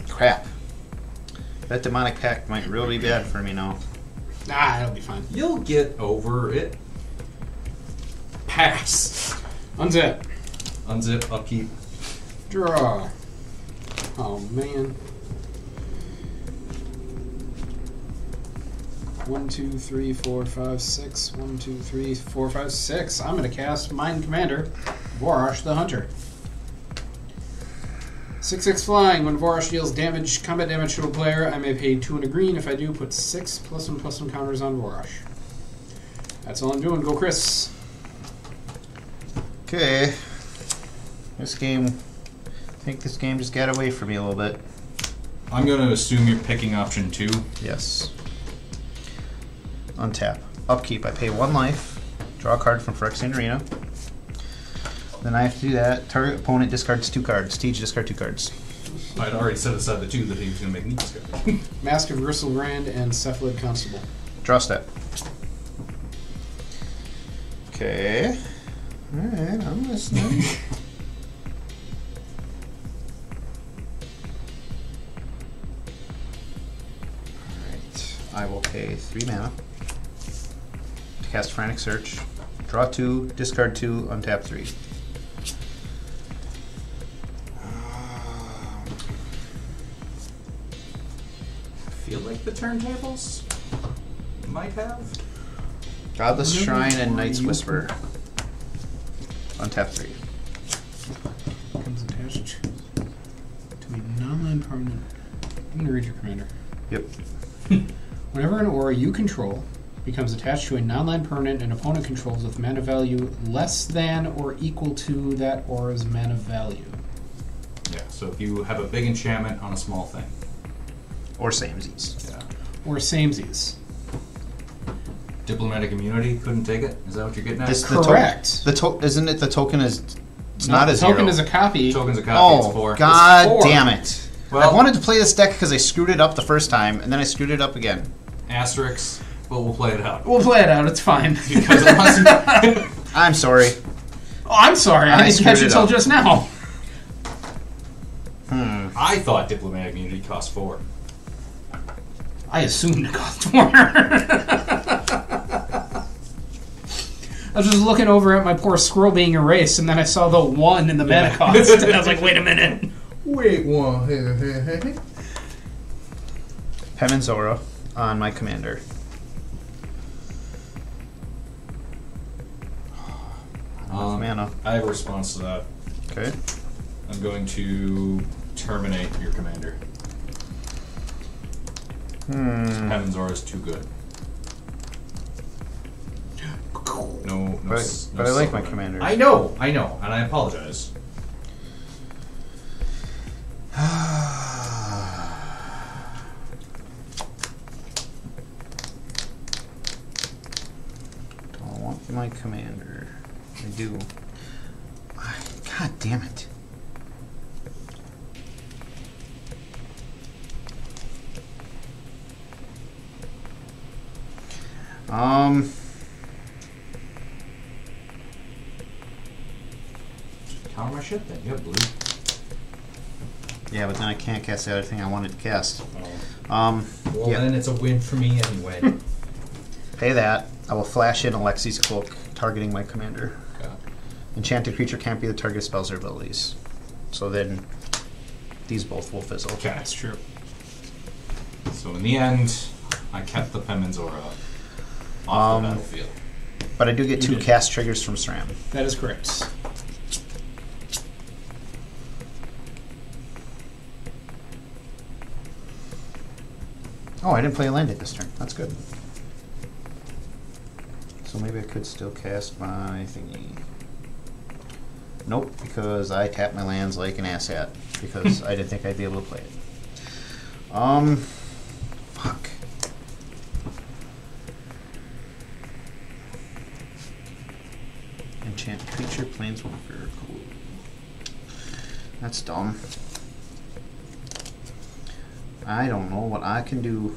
Crap. That Demonic Pact might really be bad for me now. Nah, it'll be fine. You'll get over it. Pass. Unzip. Unzip, upkeep. Draw. Oh, man. 1, 2, 3, 4, 5, 6. 1, 2, 3, 4, 5, 6. I'm going to cast Mind Commander, Vorosh the Hunter. 6/6 flying. When Vorosh deals combat damage to a player, I may pay 2 and a green. If I do, put 6 +1/+1 counters on Vorosh. That's all I'm doing. Go, Chris. Okay. This game... I think this game just got away from me a little bit. I'm going to assume you're picking option 2. Yes. Untap. Upkeep. I pay 1 life. Draw a card from Phyrexian Arena. Then I have to do that. Target opponent discards 2 cards. Teach discard 2 cards. I'd already set aside the 2 that he was going to make me discard. Mask of Gristlebrand and Cephalid Constable. Draw step. Okay. Alright, I'm listening. Alright. I will pay 3 mana to cast Frantic Search. Draw 2, discard 2, untap 3. I feel like the turntables might have. Godless Shrine and Knight's Whisper. Untap 3. Becomes attached to a non-land permanent. I'm going to read your commander. Yep. Whenever an aura you control becomes attached to a non-land permanent an opponent controls with mana value less than or equal to that aura's mana value. Yeah, so if you have a big enchantment on a small thing. Or samesies. Yeah. Or samesies. Diplomatic immunity couldn't take it? Is that what you're getting at? Correct. Isn't it the token is... It's No, not the a 0. token is a copy. Token's a copy, it's 4. God It's 4. damn it. Well- I wanted to play this deck because I screwed it up the first time, and then I screwed it up again. Asterisks, but we'll play it out. We'll play it out. It's fine. Because unless you... I'm sorry. Oh, I'm sorry. I didn't catch screwed it it till up. just now. I thought diplomatic immunity cost 4. I assumed it cost 4. I was just looking over at my poor scroll being erased, and then I saw the 1 in the mana cost, and I was like, wait a minute. Wait, one. Pem Zora on my commander. Mana. I have a response to that. Okay. I'm going to terminate your commander. Heaven's Aura is too good. No, But I like my commander. I know, and I apologize. Don't want my commander. I do. God damn it. Counter my shit then. You have blue. Yeah, but then I can't cast the other thing I wanted to cast. Well, yeah. then it's a win for me anyway. Pay that. I will flash in Alexi's Cloak, targeting my commander. Okay. Enchanted creature can't be the target of spells or abilities. So then these both will fizzle. Okay. That's true. So in the end, I kept the Penman's Aura off the battlefield. But I do get 2 cast triggers from SRAM. That is correct. Oh, I didn't play a land this turn. That's good. So maybe I could still cast my thingy. Nope, because I tapped my lands like an asshat. Because I didn't think I'd be able to play it. Fuck. Enchant creature, planeswalker. Cool. That's dumb. I don't know what I can do.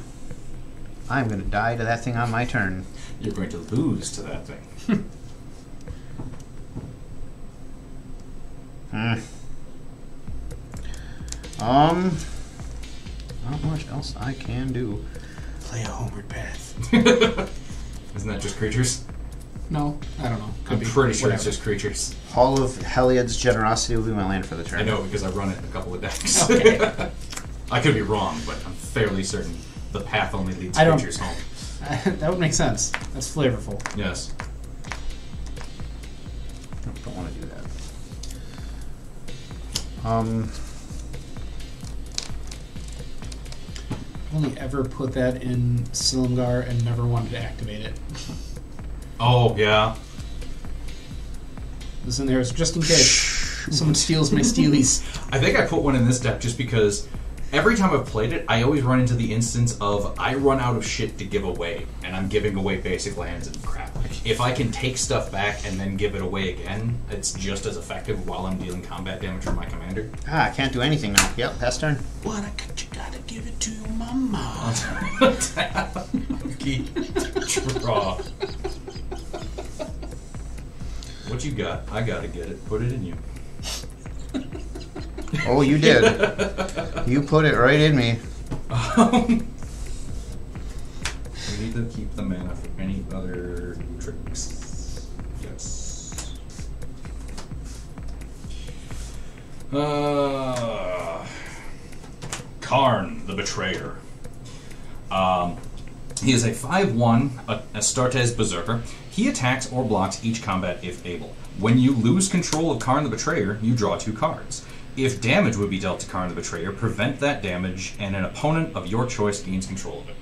I'm going to die to that thing on my turn. You're going to lose to that thing. Not much else I can do. Play a homeward path. Isn't that just creatures? No, I don't know. Could I'm be. pretty sure it's Whatever. just creatures. Hall of Heliod's Generosity will be my land for the turn. I know because I run it in a couple of decks. Okay. I could be wrong, but I'm fairly certain the path only leads I don't- creatures home. That would make sense. That's flavorful. Yes. Don't want to do that. Only ever put that in Silumgar and never wanted to activate it. Oh, yeah. It was in there just in case someone steals my steelies. I think I put one in this deck just because Every time I've played it, I always run into the instance of I run out of shit to give away, and I'm giving away basic lands and crap. If I can take stuff back and then give it away again, it's just as effective while I'm dealing combat damage from my commander. I can't do anything now. Yep, pass turn. What? You gotta give it to your mama. Keep draw. What you got? I gotta get it. Put it in you. Oh, you did. You put it right in me. We need to keep the mana for any other tricks. Yes. Karn, the Betrayer. He is a 5/1 Astartes Berserker. He attacks or blocks each combat if able. When you lose control of Karn the Betrayer, you draw 2 cards. If damage would be dealt to Karn the Betrayer, prevent that damage, and an opponent of your choice gains control of it.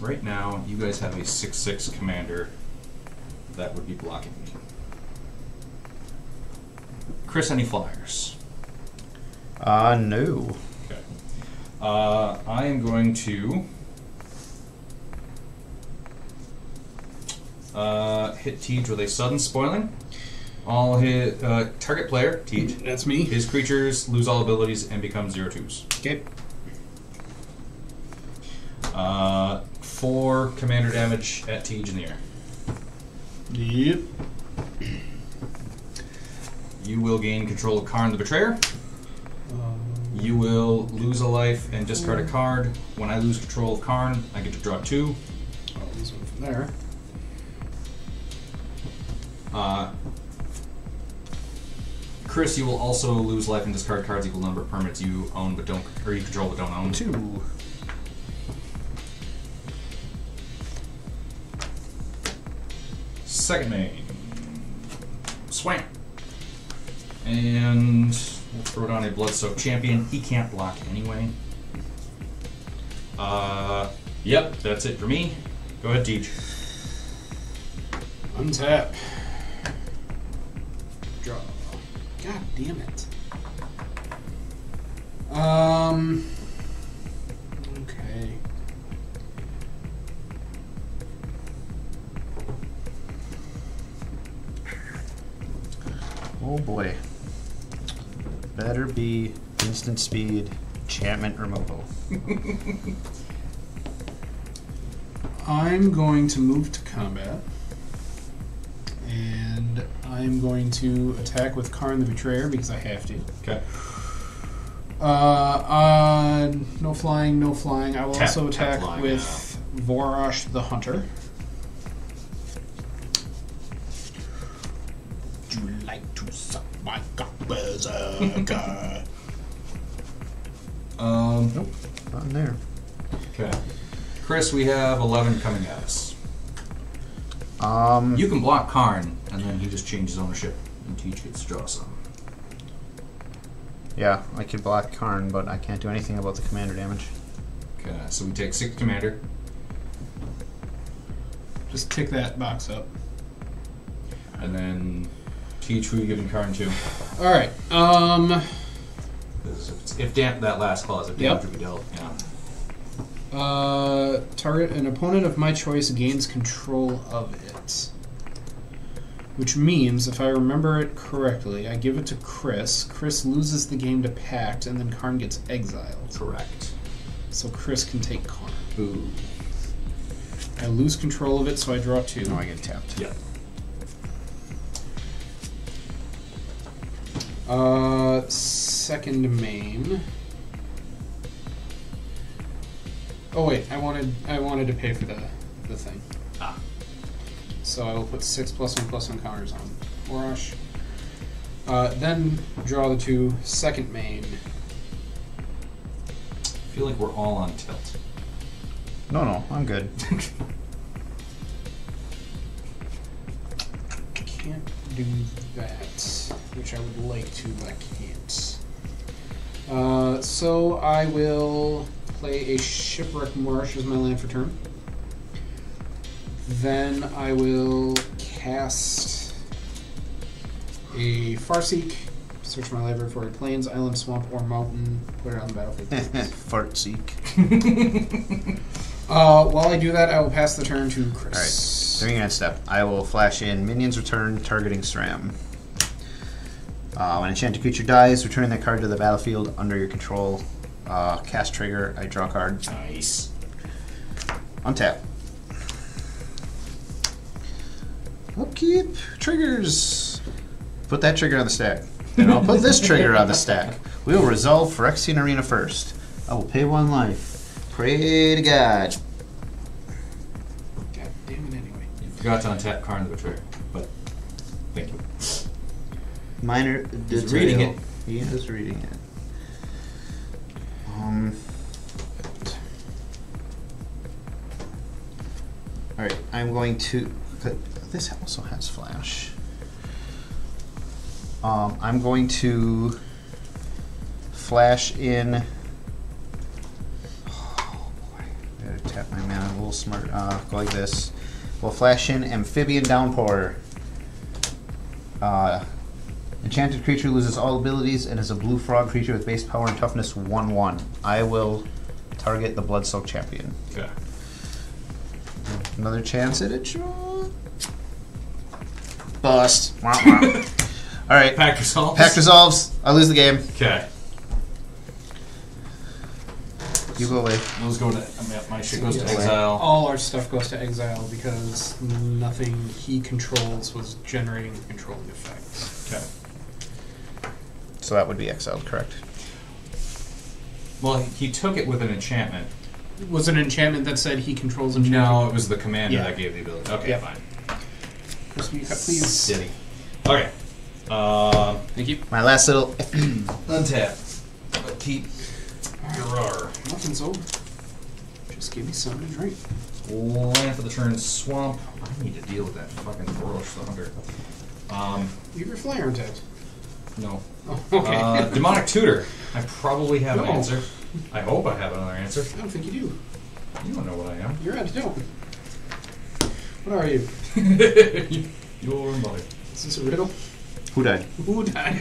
Right now, you guys have a 6/6 commander that would be blocking me. Chris, any flyers? No. Okay. I am going to hit Tej with a sudden spoiling. All his target player, Tej. That's me. His creatures lose all abilities and become 0/2s. Okay. 4 commander damage at Tej in the air. Yep. You will gain control of Karn the Betrayer. You will lose a life and discard a card. When I lose control of Karn, I get to draw 2. I'll lose one from there. Chris, you will also lose life and discard cards equal number of permanents you own but don't, or you control but don't own. 2. Second main. Swam. And we'll throw down a Blood-Soaked Champion. He can't block anyway. Yep, that's it for me. Go ahead, Tej. Untap. Draw. God damn it. Okay. Oh boy. Better be instant speed, enchantment removal. I'm going to move to combat. And I'm going to attack with Karn the Betrayer because I have to. Okay. No flying, no flying. I will also attack flying with Vorosh the Hunter. Would you like to suck my cock, berserker? Nope, not in there. Okay. Chris, we have 11 coming at us. Um, You can block Karn, and then he just changes ownership, and Tej gets to draw some. yeah, I could block Karn, but I can't do anything about the commander damage. Okay, so we take 6 commander. Just tick that box up. And then Tej, who are you giving Karn to? Alright, If that last clause, if damage would be dealt, yeah. Target an opponent of my choice gains control of it. Which means, if I remember it correctly, I give it to Chris. Chris loses the game to Pact, and then Karn gets exiled. Correct. So Chris can take Karn. Ooh. I lose control of it, so I draw 2. No, I get tapped. Yeah. Second main. Oh wait, I wanted to pay for the thing. Ah. So I will put 6+1/+1 counters on Vorosh. Then draw the 2 second main. I feel like we're all on tilt. No, I'm good. Can't do that, which I would like to, but I can't. So I will play a Shipwreck Marsh as my land for turn. Then I will cast a Farseek. Search my library for a plains, island, swamp, or mountain. Put it on the battlefield. Fart seek. While I do that, I will pass the turn to Chris. Alright, 3 hand step. I will flash in minions return targeting SRAM. When enchanted creature dies, return that card to the battlefield under your control. Cast trigger, I draw a card. Nice. Untap. Upkeep. Triggers. Put that trigger on the stack. And I'll put this trigger on the stack. We will resolve Phyrexian Arena first. I will pay 1 life. Pray to God. God damn it anyway. You forgot to untap Karn the Betrayer, but thank you. Minor He's detail. reading it. He is reading it. Alright, I'm going to... This also has flash. I'm going to flash in... Oh boy, gotta tap my mana a little smart. Go like this. We'll flash in Amphibian Downpour. Enchanted creature loses all abilities and is a blue frog creature with base power and toughness 1/1. I will target the Bloodsoaked Champion. Okay. Another chance at it, sure. Bust. Wah, wah. Alright. Pact resolves. Pact resolves. I lose the game. Okay. You go away. Those go to. My shit goes to Yes. exile. All our stuff goes to exile because nothing he controls was generating the controlling effects. Okay. So that would be exiled, correct? Well, he took it with an enchantment. Was it an enchantment that said he controls enchantment? No, it was the commander Yeah. that gave the ability. Okay, Yeah. fine. Chris, will you cut, please? City. Okay. Thank you. My last little... Untap. Keep your R. Nothing's over. Just give me something to drink. Land for the turn. Swamp. I need to deal with that fucking Vorosh the Hunter. Leave your flyer untapped. No. Oh, okay. Demonic Tutor. I probably have an No. answer. I hope I have another answer. I don't think you do. You don't know what I am. You're don't. What are you? Your mother. Is this a riddle? Who died? Who died?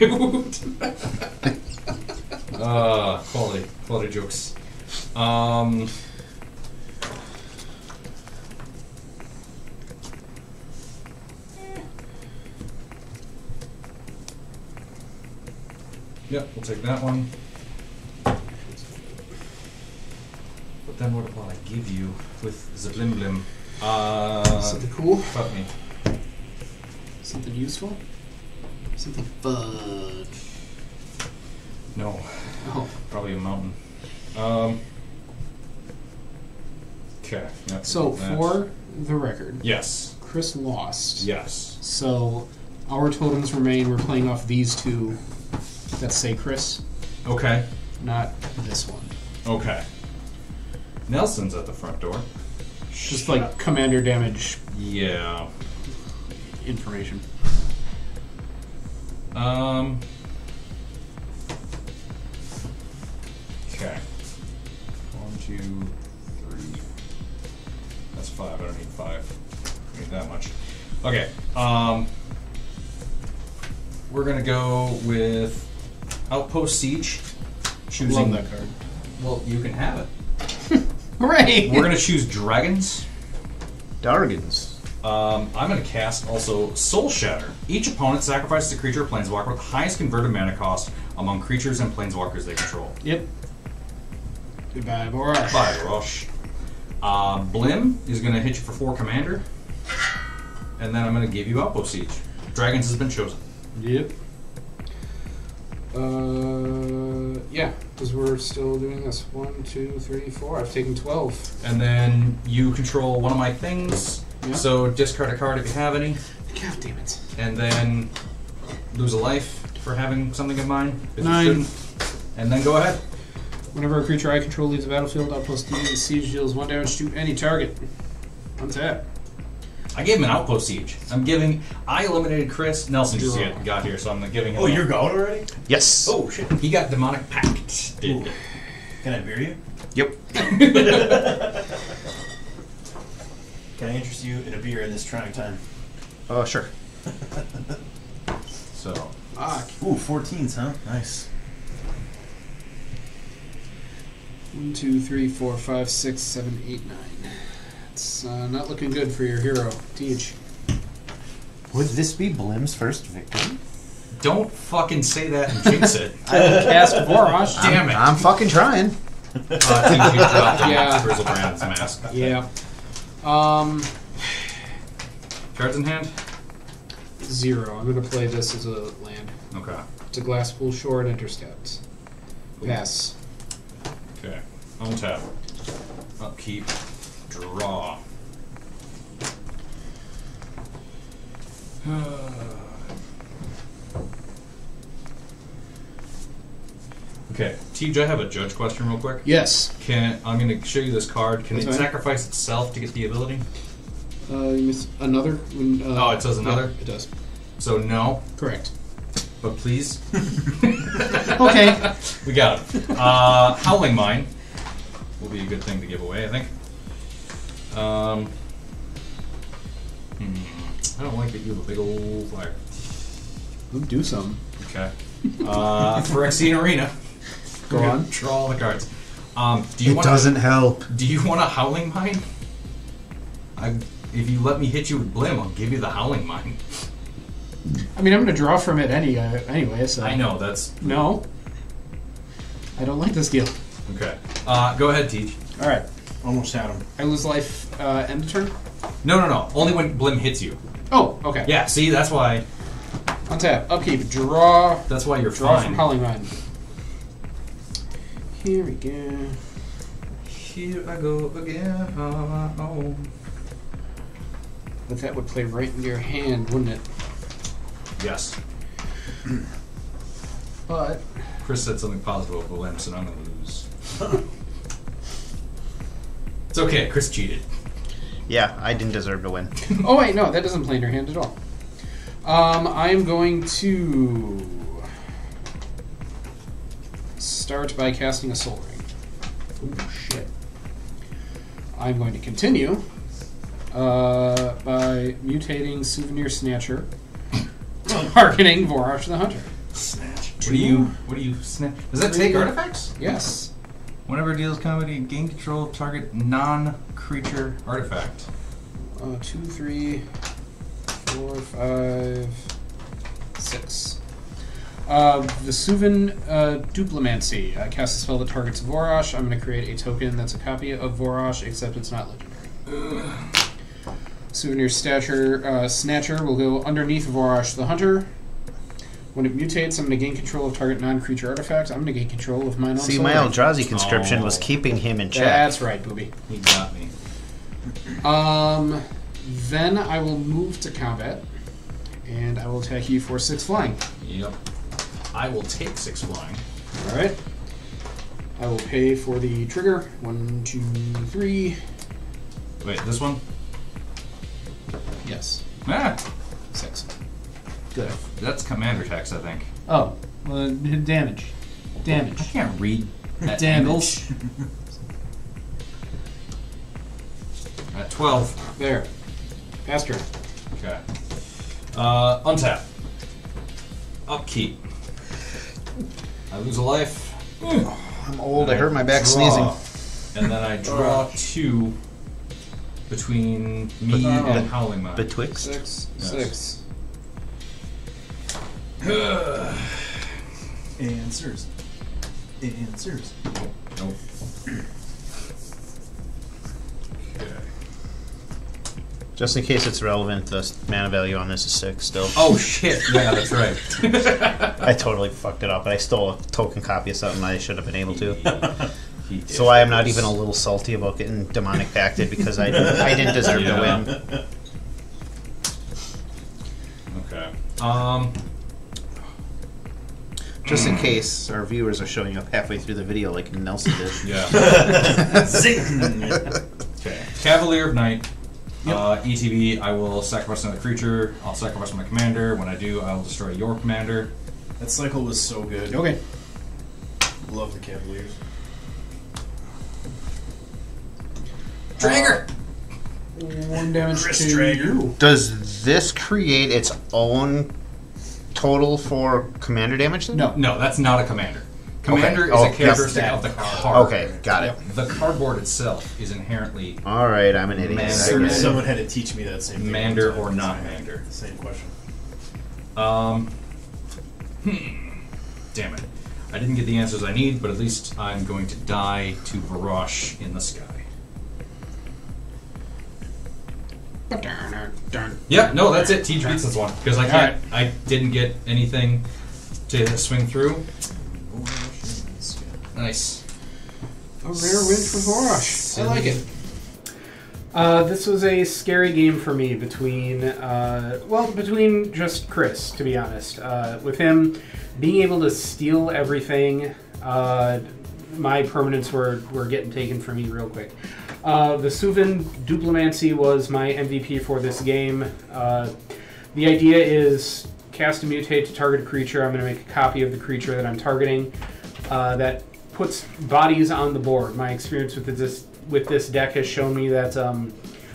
Quality jokes. Yep, we'll take that one. But then what will I give you with the Blim Blim? Something cool? Fuck me. Something useful? Something fun? No. Oh. Probably a mountain. Okay. So, for the record, Yes. Chris lost. Yes. So, our totems remain. We're playing off these two that say Chris, Okay. not this one. Okay. Nelson's at the front door. Just like commander damage Yeah. information. Okay. 1, 2, 3. That's 5. I don't need 5. I need that much. Okay. We're gonna go with Outpost Siege. Choosing Love that card. Well, you can have it. Hooray! We're gonna choose dragons. Dargans. I'm going to cast also Soul Shatter. Each opponent sacrifices a creature or planeswalker with the highest converted mana cost among creatures and planeswalkers they control. Yep. Goodbye, Vorosh. Bye, Vorosh. Blim is going to hit you for 4 commander. And then I'm going to give you Outpost Siege. Dragons has been chosen. Yep. Yeah, because we're still doing this. 1, 2, 3, 4. I've taken 12. And then you control one of my things. Yeah. So discard a card if you have any. God damn it. And then lose a life for having something in mind. If 9. you shouldn't. And then go ahead. Whenever a creature I control leaves the battlefield, Outpost Siege deals 1 damage to any target. Untap. I gave him an Outpost Siege. I eliminated Chris. Nelson just Draw. got here, so I'm giving him. Oh, you're gone already? Yes. Oh, shit. He got Demonic Pact. Ooh. Can I beer you? Yep. Can I interest you in a beer in this trying time? Sure. So, Fuck. Ooh, 14s, huh? Nice. 1, 2, 3, 4, 5, 6, 7, 8, 9. It's not looking good for your hero. Teach. Would this be Blim's first victory? don't fucking say that and jinx it. I will cast Vorosh. Damn it. I'm fucking trying. Team, you dropped Yeah. Grizzlebrand's mask. Yeah. Cards in hand? 0. I'm going to play this as a land. Okay. It's a glass pool short, intercept. Pass. Okay. Untap. Upkeep. Draw. Okay, TJ, I have a judge question real quick. Yes. I'm going to show you this card. Can That's it fine. sacrifice itself to get the ability? You miss another? Oh, it says another? Yeah, it does. So no, Correct. but please. Okay. We got it. Howling Mine will be a good thing to give away, I think. I don't like that you have a big old flyer. We'll do some. Okay. Phyrexian Arena. Go We're gonna on. Draw all the cards. Do you It wanna, doesn't help. Do you want a Howling Mine? If you let me hit you with Blim, I'll give you the Howling Mine. I mean, I'm going to draw from it anyway, so... I know, that's... No. I don't like this deal. Okay. Go ahead, Teach. Alright. Almost had him. I lose life end of turn? No. Only when Blim hits you. Oh, okay. Yeah, see, that's why... Untap. Upkeep. Draw. That's why you're Draw fine. from Howling Mine. Here we go. Here I go again on my own. But that would play right into your hand, wouldn't it? Yes. But... Chris said something positive about Blim, so I'm going to lose. It's okay, Chris cheated. Yeah, I didn't deserve to win. Oh, wait, no, that doesn't play in your hand at all. I am going to start by casting a Soul Ring. Oh, shit. I'm going to continue by mutating Souvenir Snatcher, targeting Vorosh the Hunter. Snatch. What do you snatch? Does that take artifacts? Yes. Whenever it deals comedy, gain control of target non-creature artifact. 2, 3, 4, 5, 6. Vesuvian Duplimancy. Cast a spell that targets Vorosh. I'm going to create a token that's a copy of Vorosh, except it's not legendary. Souvenir Snatcher will go underneath Vorosh the Hunter. When it mutates, I'm going to gain control of target non-creature artifact. I'm going to gain control of mine own See, Soul my Ring. Eldrazi conscription was keeping him in check. That's right, booby. He got me. Then I will move to combat, and I will attack you for 6 flying. Yep. I will take 6 flying. Alright. I will pay for the trigger. 1, 2, 3. Wait, this one? Yes. Ah! 6. Good. That's commander text, I think. Oh, damage. Damage. I can't read at Damage. angles. At 12. There. Pass turn. Okay. Untap. Upkeep. I lose a life. I'm old. I hurt my back Draw. sneezing. And then I draw 2 between me and Howling Mine. Betwixt. 6. Yes. 6. Answers. Answers. Nope. Okay. Just in case it's relevant, the mana value on this is 6 still. Oh shit! Yeah, that's right. I totally fucked it up, but I stole a token copy of something I should have been able to. He did. So I am not even a little salty about getting demonic pacted because I didn't deserve to win. Okay. Just in case our viewers are showing up halfway through the video like Nelson did. Yeah. Zing. Okay. Cavalier of Night. ETB. I will sacrifice another creature. I'll sacrifice my commander. When I do, I will destroy your commander. That cycle was so good. Okay. Love the Cavaliers. Trigger. 1 damage Chris to Traeger. you. Does this create its own total for commander damage then? No, that's not a commander. Commander Okay. Oh, is a characteristic yes. of the card. Okay, got it. The cardboard itself is inherently All right, I'm an idiot. Man, I sir, get it. Someone had to teach me that same thing. Mander one time. or not Same- Mander. Same question. Damn it. I didn't get the answers I need, but at least I'm going to die to Vorosh in the sky. Yeah, no, that's it. Teach beats this one. Because I can't, I didn't get anything to swing through. Nice. A rare win for Vorosh. I like it. This was a scary game for me between just Chris, to be honest. With him being able to steal everything, my permanents were getting taken from me real quick. The Suvin Duplimancy was my MVP for this game. The idea is cast a mutate to target a creature. I'm going to make a copy of the creature that I'm targeting that puts bodies on the board. My experience with this deck has shown me that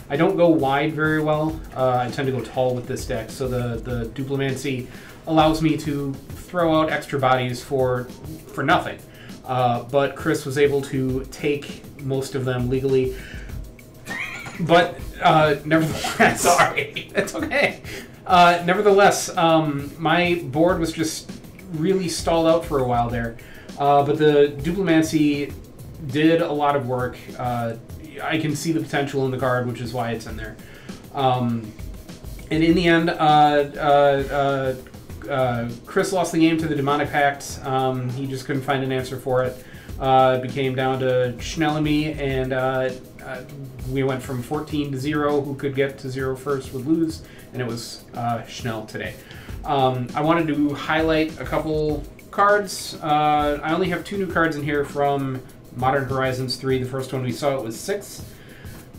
I don't go wide very well. I tend to go tall with this deck, so the Duplimancy allows me to throw out extra bodies for nothing. But Chris was able to take most of them legally. But nevertheless, sorry, it's okay. Nevertheless, my board was just really stalled out for a while there. But the Duplimancy did a lot of work. I can see the potential in the card, which is why it's in there. And in the end, Chris lost the game to the Demonic Pact. He just couldn't find an answer for it. It became down to Schnell and me, and we went from 14 to 0. Who could get to 0 first would lose, and it was Schnell today. I wanted to highlight a couple cards. I only have 2 new cards in here from Modern Horizons 3. The first one we saw it was 6.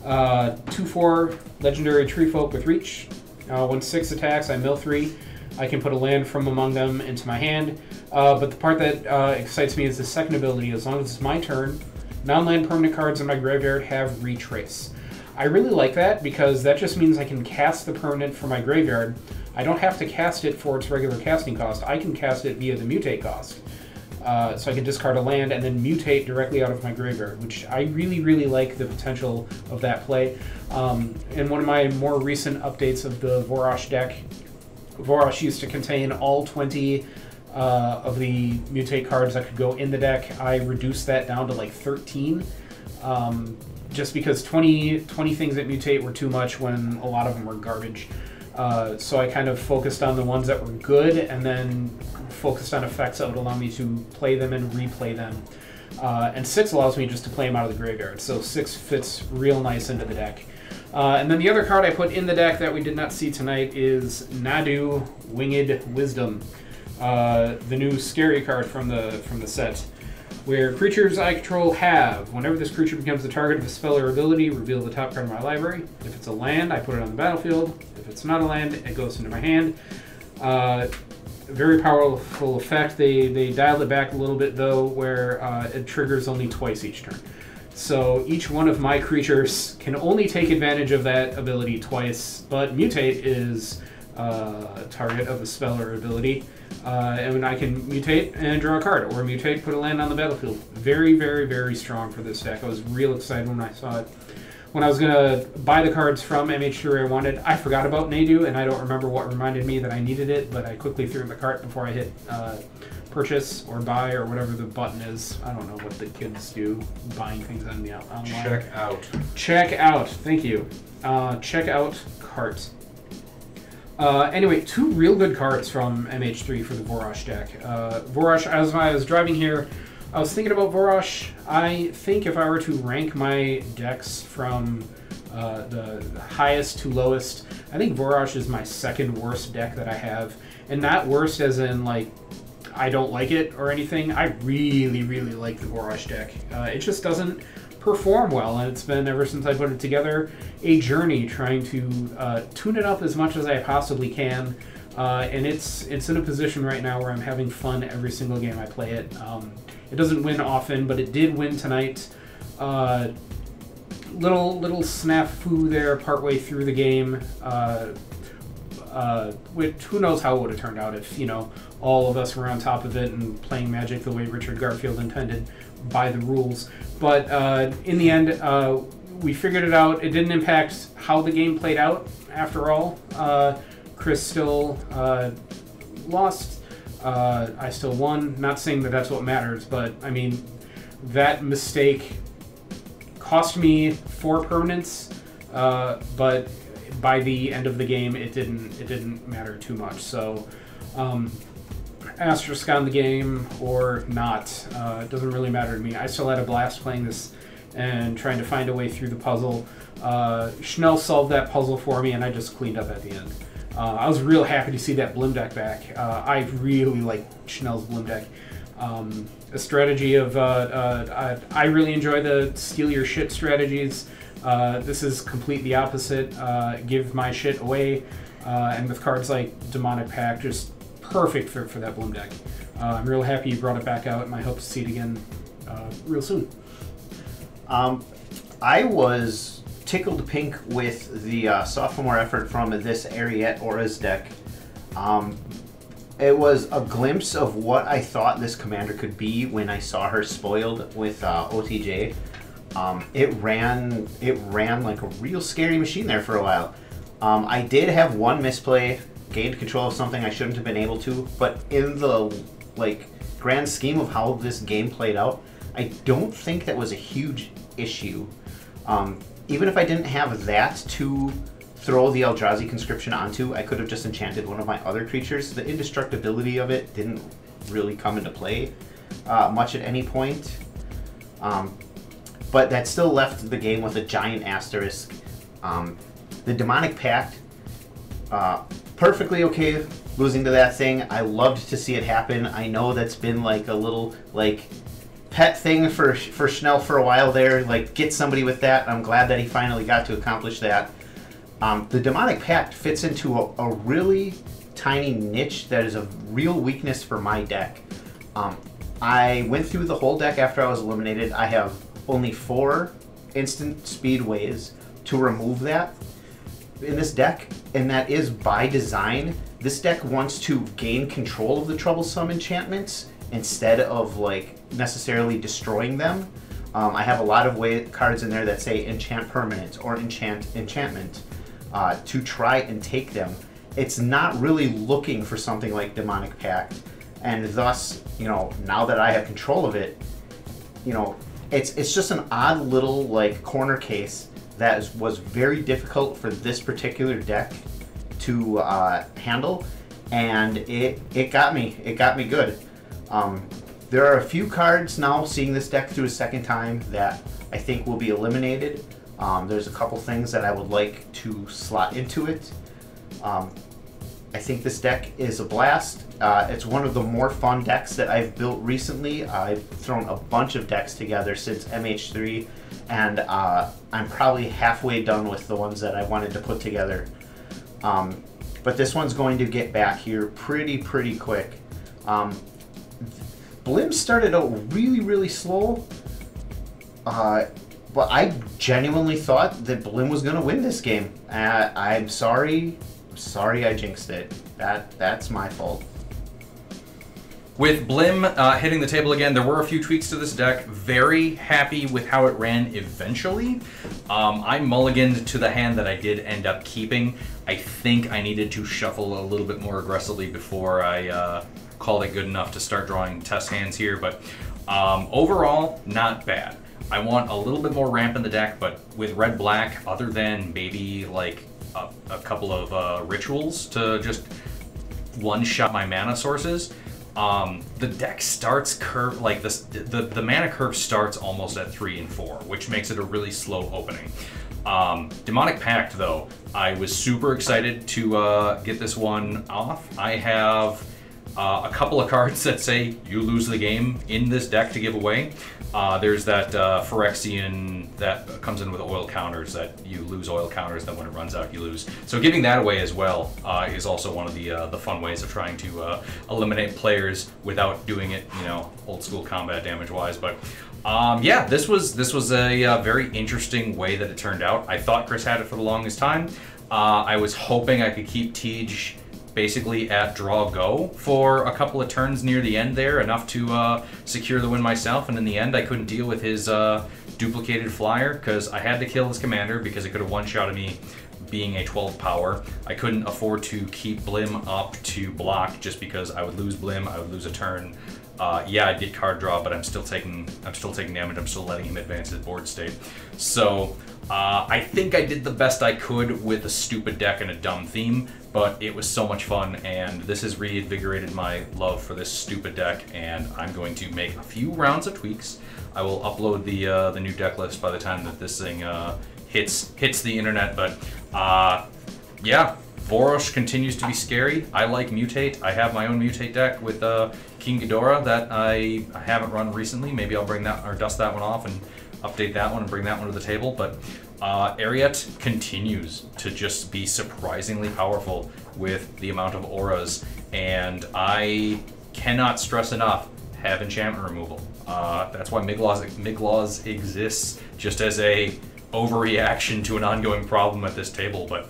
2/4 Legendary Tree Folk with Reach. When 6 attacks, I mill 3. I can put a land from among them into my hand. But the part that excites me is the second ability. As long as it's my turn, non-land permanent cards in my graveyard have Retrace. I really like that because that just means I can cast the permanent from my graveyard. I don't have to cast it for its regular casting cost. I can cast it via the mutate cost. So I can discard a land and then mutate directly out of my graveyard, which I really, really like the potential of that play. In one of my more recent updates of the Vorosh deck, Vorosh used to contain all 20 of the mutate cards that could go in the deck. I reduced that down to like 13, just because 20 things that mutate were too much when a lot of them were garbage. So I kind of focused on the ones that were good and then focused on effects that would allow me to play them and replay them. And 6 allows me just to play them out of the graveyard, so 6 fits real nice into the deck. And then the other card I put in the deck that we did not see tonight is Nadu Winged Wisdom, the new scary card from the set, where creatures I control have, whenever this creature becomes the target of a spell or ability, reveal the top card of my library. If it's a land, I put it on the battlefield. If it's not a land, it goes into my hand. Very powerful effect. They dialed it back a little bit though, where it triggers only twice each turn. So each one of my creatures can only take advantage of that ability twice, but mutate is target of a spell or ability. And I can mutate and draw a card, or mutate, put a land on the battlefield. Very, very, very strong for this deck. I was real excited when I saw it. When I was going to buy the cards from MH3 I wanted, I forgot about Nadu, and I don't remember what reminded me that I needed it, but I quickly threw it in the cart before I hit purchase or buy or whatever the button is. I don't know what the kids do, buying things on the online. Check out. Check out. Thank you. Check out cart. Anyway, 2 real good cards from MH3 for the Vorosh deck. Vorosh, as I was driving here, I was thinking about Vorosh. I think if I were to rank my decks from the highest to lowest, I think Vorosh is my second worst deck that I have. And not worst as in, like, I don't like it or anything. I really, really like the Vorosh deck. It just doesn't perform well, and it's been, ever since I put it together, a journey trying to tune it up as much as I possibly can. And it's in a position right now where I'm having fun every single game I play it. It doesn't win often, but it did win tonight. Little snafu there partway through the game. which who knows how it would have turned out if, all of us were on top of it and playing Magic the way Richard Garfield intended by the rules. But in the end, we figured it out. It didn't impact how the game played out after all. Chris still lost. I still won. Not saying that that's what matters, but I mean, that mistake cost me 4 permanents, but by the end of the game, it didn't matter too much. So, asterisk on the game or not, it doesn't really matter to me. I still had a blast playing this and trying to find a way through the puzzle. Schnell solved that puzzle for me, and I just cleaned up at the end. I was real happy to see that Blim deck back. I really like Schnell's Blim deck. A strategy of I really enjoy the steal your shit strategies. This is complete the opposite. Give my shit away, and with cards like Demonic Pact, just perfect for that Blim deck. I'm real happy you brought it back out, and I hope to see it again real soon. I was tickled pink with the sophomore effort from this Eriette Auras deck. It was a glimpse of what I thought this commander could be when I saw her spoiled with OTJ. It ran like a real scary machine there for a while. I did have one misplay, gained control of something I shouldn't have been able to, but in the grand scheme of how this game played out, I don't think that was a huge issue. Even if I didn't have that to throw the Eldrazi conscription onto, I could have just enchanted one of my other creatures. The indestructibility of it didn't really come into play much at any point. But that still left the game with a giant asterisk. The Demonic Pact, perfectly okay losing to that thing. I loved to see it happen. I know that's been like a little pet thing for Schnell for a while there. Get somebody with that. I'm glad that he finally got to accomplish that. The Demonic Pact fits into a really tiny niche that is a real weakness for my deck. I went through the whole deck after I was eliminated. I have only 4 instant speed ways to remove that in this deck, and that is by design. This deck wants to gain control of the troublesome enchantments instead of necessarily destroying them. I have a lot of cards in there that say enchant permanent or enchantment to try and take them. It's not really looking for something like Demonic Pact, and thus, now that I have control of it, it's just an odd little corner case that was very difficult for this particular deck to handle, and it got me. It got me good. There are a few cards now, seeing this deck through a second time, that I think will be eliminated. There's a couple things that I would like to slot into it. I think this deck is a blast. It's one of the more fun decks that I've built recently. I've thrown a bunch of decks together since MH3, and I'm probably halfway done with the ones that I wanted to put together. But this one's going to get back here pretty quick. Blim started out really slow, but I genuinely thought that Blim was going to win this game. I'm sorry I jinxed it. That's my fault. With Blim hitting the table again, there were a few tweaks to this deck. Very happy with how it ran eventually. I mulliganed to the hand that I did end up keeping. I think I needed to shuffle a little bit more aggressively before I called it good enough to start drawing test hands here, but overall, not bad. I want a little bit more ramp in the deck, but with red-black, other than maybe a couple of rituals to just one-shot my mana sources, the deck starts curve the mana curve starts almost at 3 and 4, which makes it a really slow opening. Demonic Pact, though, I was super excited to get this one off. I have a couple of cards that say you lose the game in this deck to give away. There's that Phyrexian that comes in with oil counters, that you lose oil counters, then when it runs out you lose. So giving that away as well is also one of the fun ways of trying to eliminate players without doing it, old school combat damage wise. But yeah, this was a very interesting way that it turned out. I thought Chris had it for the longest time. I was hoping I could keep Tej basically at draw go for a couple of turns near the end there, enough to secure the win myself, and in the end I couldn't deal with his duplicated flyer because I had to kill his commander because it could have one-shotted me being a 12 power. I couldn't afford to keep Blim up to block just because I would lose Blim, I would lose a turn. Yeah, I'd get card draw, but I'm still taking damage. I'm still letting him advance his board state. So I think I did the best I could with a stupid deck and a dumb theme, but it was so much fun, and this has reinvigorated my love for this stupid deck, and I'm going to make a few rounds of tweaks. I will upload the new deck list by the time that this thing hits the internet, but yeah. Vorosh continues to be scary. I like Mutate. I have my own Mutate deck with King Ghidorah that I haven't run recently. Maybe I'll bring that or dust that one off and update that one and bring that one to the table. But Eriette continues to just be surprisingly powerful with the amount of auras, and I cannot stress enough, have enchantment removal. That's why Miglaws exists, just as a overreaction to an ongoing problem at this table. But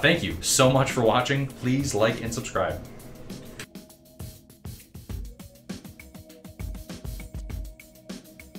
thank you so much for watching. Please like and subscribe.